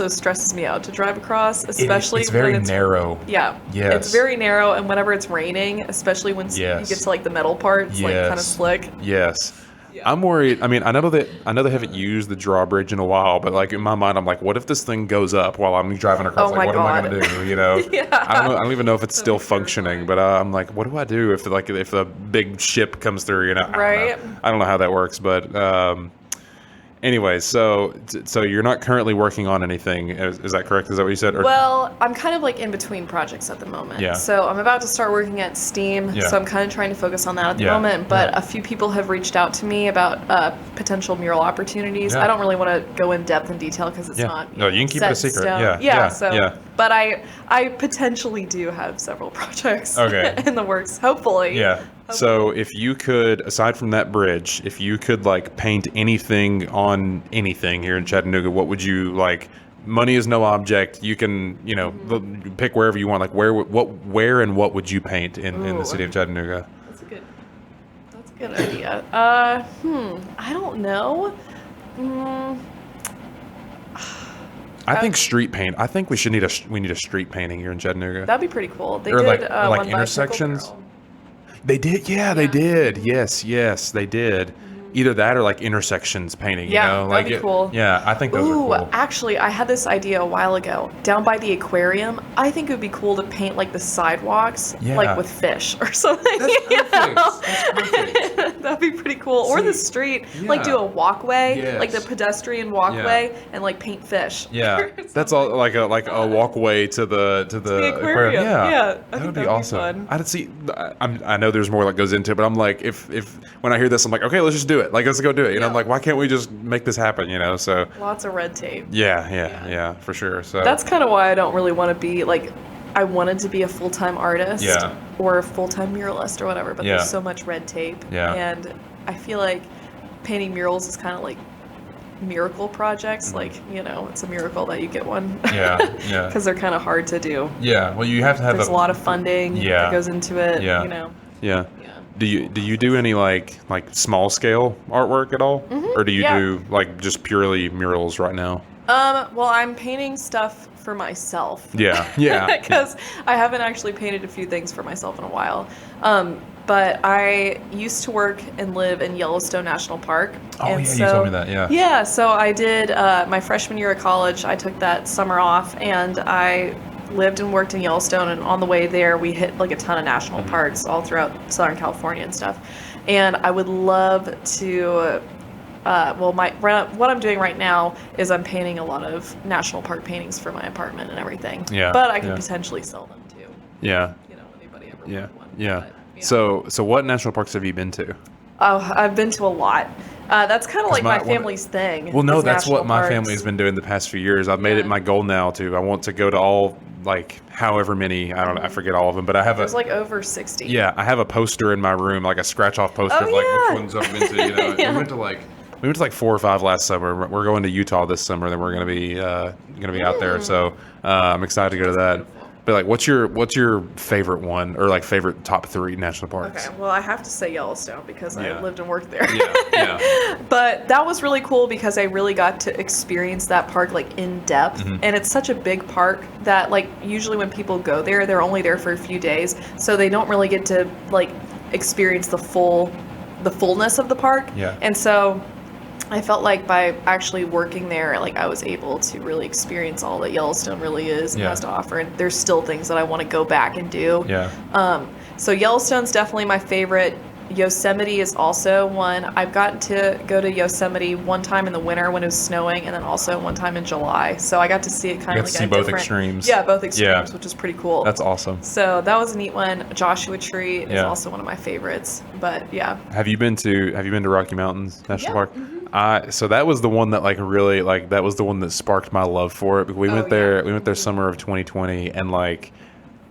stresses me out to drive across, especially it's very when it's narrow. Yeah. Yes. It's very narrow, and whenever it's raining, especially when Yes. you get to like the metal part, it's like kind of Yes. slick. Yes. Yeah. I'm worried. I mean, I know they haven't used the drawbridge in a while, but like in my mind, I'm like, what if this thing goes up while I'm driving across? Oh Like, my what am I God. going to do? You know? Yeah. I don't know. I don't even know if it's still be functioning, but I'm like, what do I do if the big ship comes through? You know? Right. I don't know how that works, but anyways, so you're not currently working on anything. Is that correct? Is that what you said? Or, Well, I'm kind of like in between projects at the moment. Yeah. So I'm about to start working at Steam. Yeah. So I'm kind of trying to focus on that at the Yeah. moment. But Yeah. a few people have reached out to me about potential mural opportunities. Yeah. I don't really want to go in depth in detail because it's Yeah. not. No, you can keep it a set in secret. stone. Yeah. Yeah. So, Yeah. but I potentially do have several projects. Okay. in the works. Hopefully. Yeah. So if you could, aside from that bridge, if you could like paint anything on anything here in Chattanooga, what would you like? Money is no object. You can, pick wherever you want. Like where and what would you paint in the Ooh. city of Chattanooga? That's a good idea. I don't know. I think street paint. I think we need a street painting here in Chattanooga. That'd be pretty cool. They Or did like one by Pickle intersections. Girl. They did. Yeah, they did. Yes, they did. Either that or like intersections painting. Yeah, you know, that'd like be cool. Yeah, I think those Ooh, are cool. actually, I had this idea a while ago. Down by the aquarium, I think it would be cool to paint like the sidewalks, Yeah. like with fish or something. That's you perfect. know? That's perfect. That'd be pretty cool. Or the See, street, yeah. like do a walkway, Yes. like the pedestrian walkway, and like paint fish. Yeah, or that's something. all like a walkway to the aquarium. Yeah, I that think would that'd be be awesome. fun. I'd see. I know there's more that goes into it, but I'm like, if when I hear this, I'm like, okay, let's just do it. Like, let's go do it. You know, I'm Yeah. like, why can't we just make this happen? You know, so Lots of red tape. yeah, for sure. So That's kind of why I don't really want to be like. I wanted to be a full-time artist Yeah. or a full-time muralist or whatever, but Yeah. there's so much red tape. Yeah. And I feel like painting murals is kind of like miracle projects. Like, it's a miracle that you get one. Mm-hmm. yeah. Because they're kind of hard to do. Yeah, well, you have to have There's a lot of funding Yeah. that goes into it. Yeah. Yeah. Yeah. Do you do any like small scale artwork at all, or do you yeah. do like just purely murals right now? Well, I'm painting stuff for myself. Yeah. Because I haven't actually painted a few things for myself in a while. But I used to work and live in Yellowstone National Park. Oh, and yeah, you told me that, yeah. Yeah, so I did my freshman year of college. I took that summer off, and I lived and worked in Yellowstone. And on the way there, we hit like a ton of national Mm-hmm. parks all throughout Southern California and stuff. And I would love to. What I'm doing right now is I'm painting a lot of national park paintings for my apartment and everything. Yeah, But I could yeah. potentially sell them too. Yeah. Anybody ever Yeah. wanted one. Yeah. But, So what national parks have you been to? Oh, I've been to a lot. That's kind of like my my- family's thing. Well, no, is that's what national my parks. family has been doing the past few years. I've made it Yeah. my goal now I want to go to all, like, however many, I don't know, I forget all of them, but I have There's like over 60. yeah, I have a poster in my room, like a scratch off poster of like yeah. which ones I've been to, you know. Yeah. We went to like 4 or 5 last summer. We're going to Utah this summer, then we're going to be out there. So, I'm excited to go to that. But like, what's your favorite one, or like favorite top 3 national parks? Okay, well, I have to say Yellowstone because Yeah. I lived and worked there. Yeah. But that was really cool because I really got to experience that park like in depth. Mm-hmm. And it's such a big park that like usually when people go there, they're only there for a few days. So they don't really get to like experience the fullness of the park. Yeah. And so I felt like by actually working there, like I was able to really experience all that Yellowstone really is and Yeah. has to offer. And there's still things that I want to go back and do. Yeah. So Yellowstone's definitely my favorite. Yosemite is also one. I've gotten to go to Yosemite one time in the winter when it was snowing, and then also one time in July. So I got to see it kind of like see both extremes. Yeah, both extremes, which is pretty cool. That's awesome. So that was a neat one. Joshua Tree is also one of my favorites. But yeah. Have you been to Rocky Mountains National Park? Mm-hmm. So that was the one that like really like that was the one that sparked my love for it. We went there. We went there summer of 2020, and like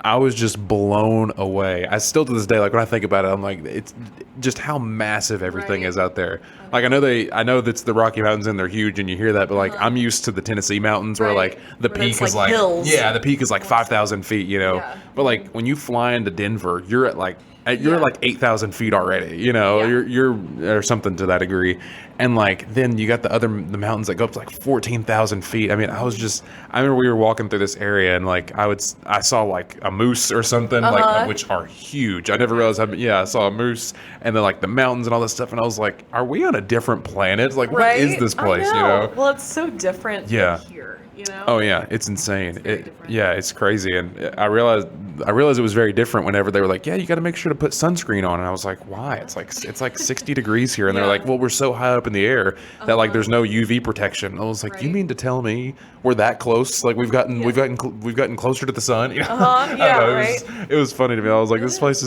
I was just blown away. I still to this day, like when I think about it, I'm like, it's just how massive everything is out there. Like I know that's the Rocky Mountains and they're huge, and you hear that, but like I'm used to the Tennessee mountains where like the peak is like hills. the peak is like 5,000 feet, you know. But like when you fly into Denver, you're at like 8,000 feet already, you know, you're or something to that degree. And like, then you got the mountains that go up to like 14,000 feet. I mean, I remember we were walking through this area and like, I saw like a moose or something like, which are huge. I never realized I saw a moose and then like the mountains and all this stuff. And I was like, are we on a different planet? Like, what is this place? You know? Well, it's so different than here, you know? Oh yeah. It's insane. It's crazy. And I realized it was very different whenever they were like, yeah, you got to make sure to put sunscreen on. And I was like, why? It's like 60 degrees here. And they're like, well, we're so high up in the air that like there's no UV protection. I was like, you mean to tell me we're that close? Like we've gotten closer to the sun. You know? It was funny to me. I was like, this place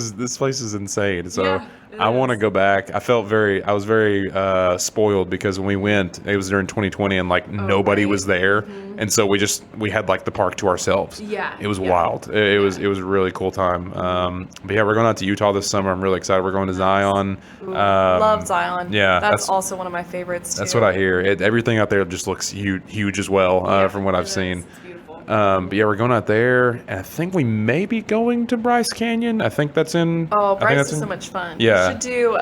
is insane. So I want to go back. I was very spoiled because when we went, it was during 2020 and like nobody was there. And so we had like the park to ourselves. It was wild. It was a really cool time. But yeah, we're going out to Utah this summer. I'm really excited. We're going to Zion. Love Zion. Yeah. That's also one of my favorites too. That's what I hear. Everything out there just looks huge as well from what I've seen. It's beautiful. But yeah, we're going out there, and I think we may be going to Bryce Canyon. I think that's in. Oh, Bryce is so much fun. Yeah. You should do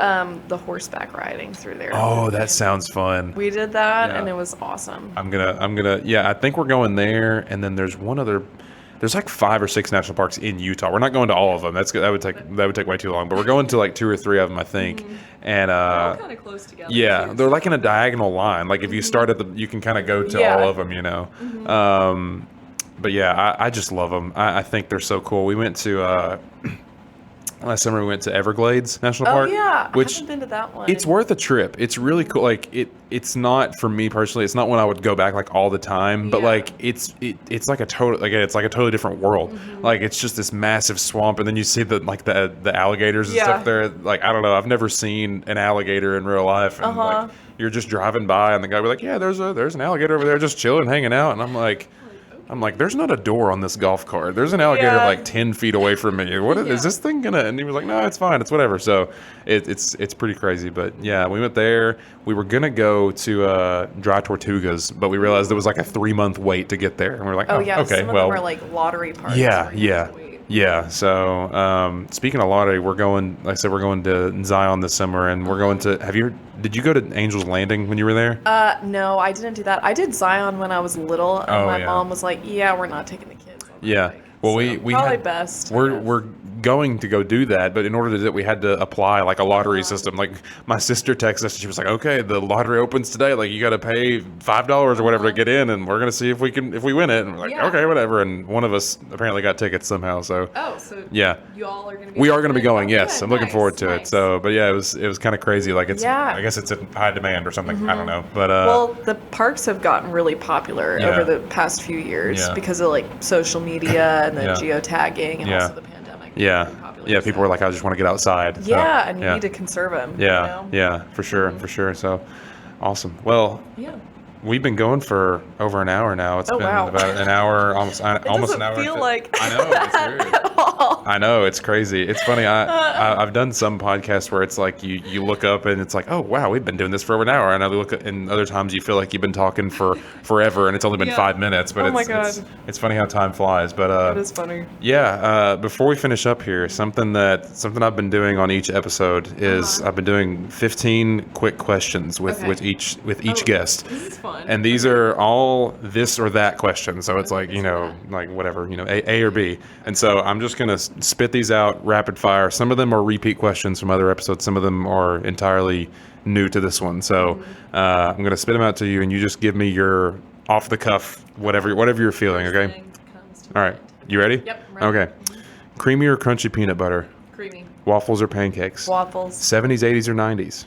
the horseback riding through there. Oh, that sounds fun. We did that, and it was awesome. I'm gonna. Yeah, I think we're going there, and then there's one other. There's like 5 or 6 national parks in Utah. We're not going to all of them. That would take way too long. But we're going to like 2 or 3 of them, I think. And they're all kind of close together. Yeah, they're like in a diagonal line. Like if you start at you can kind of go to all of them, you know. But yeah, I just love them. I think they're so cool. We went to last summer. We went to Everglades National Park. Oh yeah, which I haven't been to that one. It's worth a trip. It's really cool. Like it's not for me personally. It's not one I would go back like all the time. But like it's like a total it's like a totally different world. Like it's just this massive swamp, and then you see the alligators and stuff there. Like I don't know. I've never seen an alligator in real life. And like you're just driving by, and the guy will be like, yeah, there's an alligator over there just chilling, hanging out, and I'm like, there's not a door on this golf cart. There's an alligator like 10 feet away from me. What is this thing gonna? And he was like, no, it's fine. It's whatever. So it's pretty crazy. But yeah, we went there. We were gonna go to Dry Tortugas, but we realized there was like a 3-month wait to get there, and we're like, okay, some of them are like lottery parks. Yeah. So speaking of lottery, we're going. Like I said, we're going to Zion this summer, and we're going to. Did you go to Angel's Landing when you were there? No, I didn't do that. I did Zion when I was little, and my mom was like, "Yeah, we're not taking the kids." Well, we probably best. We're going to go do that, but in order to do it, we had to apply like a lottery system. Like my sister texted us, and she was like, "Okay, the lottery opens today. Like you got to pay $5 or whatever to get in, and we're gonna see if we win it." And we're like, "Okay, whatever." And one of us apparently got tickets somehow. So you all are gonna be. We are gonna be going. Yes, I'm looking forward to it. So, but yeah, it was kind of crazy. Like I guess it's in high demand or something. I don't know, but well, the parks have gotten really popular over the past few years because of like social media and the geotagging and also the pandemic. Yeah, people were like, I just want to get outside. And you need to conserve them. Yeah, for sure. So, awesome. Well, we've been going for over an hour now. It's been about an hour, almost an hour. It feel like I know, it's weird. I know, it's crazy. It's funny. I've done some podcasts where it's like you look up and it's like, oh wow, we've been doing this for over an hour, and I look at, and other times you feel like you've been talking for forever, and it's only been 5 minutes. But it's funny how time flies. But it is funny. Before we finish up here, something I've been doing on each episode is I've been doing 15 quick questions with each guest. This is fun. And these are all this or that questions. So it's like, like whatever, A or B. And so I'm just going to spit these out rapid fire. Some of them are repeat questions from other episodes. Some of them are entirely new to this one. So I'm going to spit them out to you, and you just give me your off the cuff, whatever you're feeling. Okay. All right. You ready? Yep. Ready. Okay. Creamy or crunchy peanut butter? Creamy. Waffles or pancakes? Waffles. 70s, 80s, or 90s?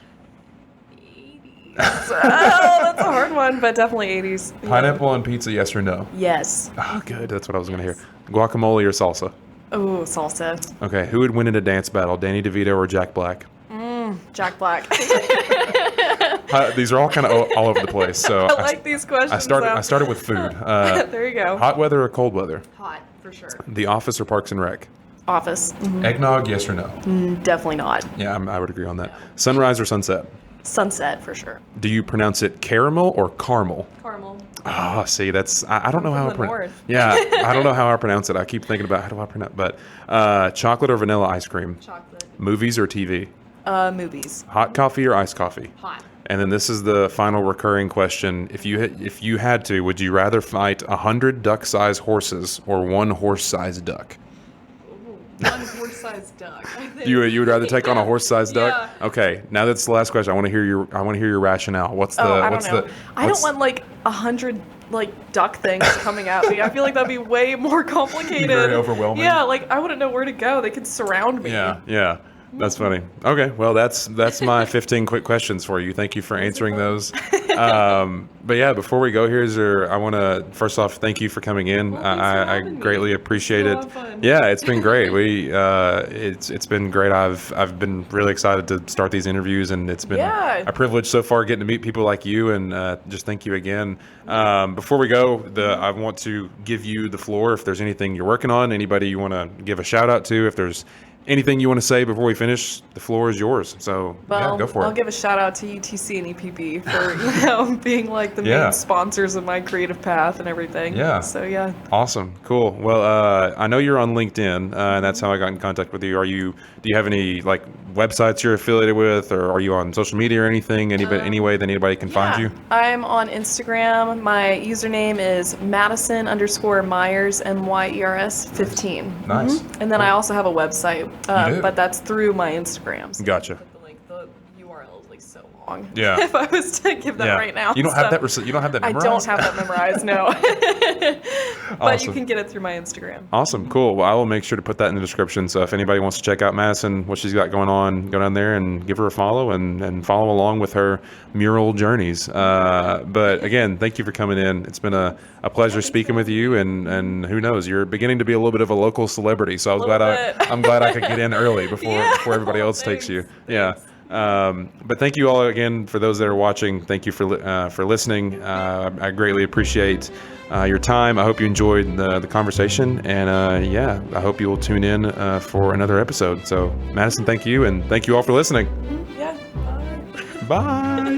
80s. Oh, that's a hard one, but definitely 80s. Yeah. Pineapple on pizza, yes or no? Yes. Oh, good. That's what I was going to hear. Guacamole or salsa? Oh, salsa. Okay. Who would win in a dance battle, Danny DeVito or Jack Black? Jack Black. These are all kind of all over the place. So I like these questions. I started with food. There you go. Hot weather or cold weather? Hot, for sure. The Office or Parks and Rec? Office. Mm-hmm. Eggnog, yes or no? Definitely not. Yeah, I would agree on that. Sunrise or sunset? Sunset, for sure. Do you pronounce it caramel or caramel? Caramel. Ah, see, that's I don't know how I pronounce. North. Yeah, I don't know how I pronounce it. I keep thinking about how do I pronounce, but chocolate or vanilla ice cream? Chocolate. Movies or TV? Movies. Hot coffee or iced coffee? Hot. And then this is the final recurring question: if you had to, would you rather fight 100 duck-sized horses or one horse-sized duck? One horse-sized duck. I think. You would rather take on a horse-sized duck? Yeah. Okay, now that's the last question. I want to hear your rationale. What's the I what's don't know. the I don't what's- want like 100 like duck things coming at me. I feel like that'd be way more complicated. Very overwhelming. Yeah, like I wouldn't know where to go. They could surround me. Yeah. That's funny. Okay, well, that's my 15 quick questions for you. Thank you for answering those. But yeah, before we go, I want to first off thank you for coming in. Well, thanks for I having me. greatly appreciate It's it. a lot of fun. Yeah, it's been great. It's been great. I've been really excited to start these interviews, and it's been Yeah. a privilege so far getting to meet people like you. And just thank you again. Before we go, I want to give you the floor. If there's anything you're working on, anybody you want to give a shout out to, if there's anything you want to say before we finish, the floor is yours. So Well, yeah, go for I'll it. give a shout out to UTC and EPB for being like the Yeah. main sponsors of my creative path and everything. Yeah. So yeah. Awesome, cool. Well, I know you're on LinkedIn, and that's how I got in contact with you. Do you have any like websites you're affiliated with, or are you on social media or anything? Any way that anybody can find you? I'm on Instagram. My username is Madison_Meyers MYERS 15. Nice. And then I also have a website, You do? but that's through my Instagram. So Gotcha. the URL is like so long. Yeah. If I was to give that right now. You don't have so- that. You don't have that. I Memorized? don't have that memorized, no. But Awesome. you can get it through my Instagram. Awesome, cool. Well, I will make sure to put that in the description. So if anybody wants to check out Madison, what she's got going on, go down there and give her a follow and follow along with her mural journeys. But again, thank you for coming in. It's been a pleasure speaking with you. And who knows, you're beginning to be a little bit of a local celebrity. So I'm glad I could get in early before everybody else takes you. Yeah. But thank you all again for those that are watching. Thank you for listening. I greatly appreciate your time. I hope you enjoyed the conversation, and I hope you will tune in for another episode. So, Madison, thank you, and thank you all for listening. Yeah. Bye.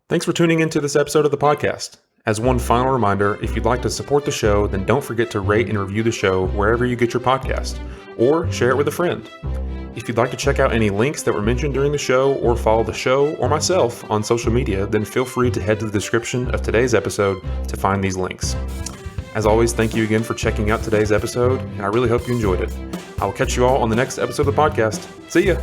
Thanks for tuning into this episode of the podcast. As one final reminder, if you'd like to support the show, then don't forget to rate and review the show wherever you get your podcast, or share it with a friend. If you'd like to check out any links that were mentioned during the show, or follow the show or myself on social media, then feel free to head to the description of today's episode to find these links. As always, thank you again for checking out today's episode, and I really hope you enjoyed it. I will catch you all on the next episode of the podcast. See ya!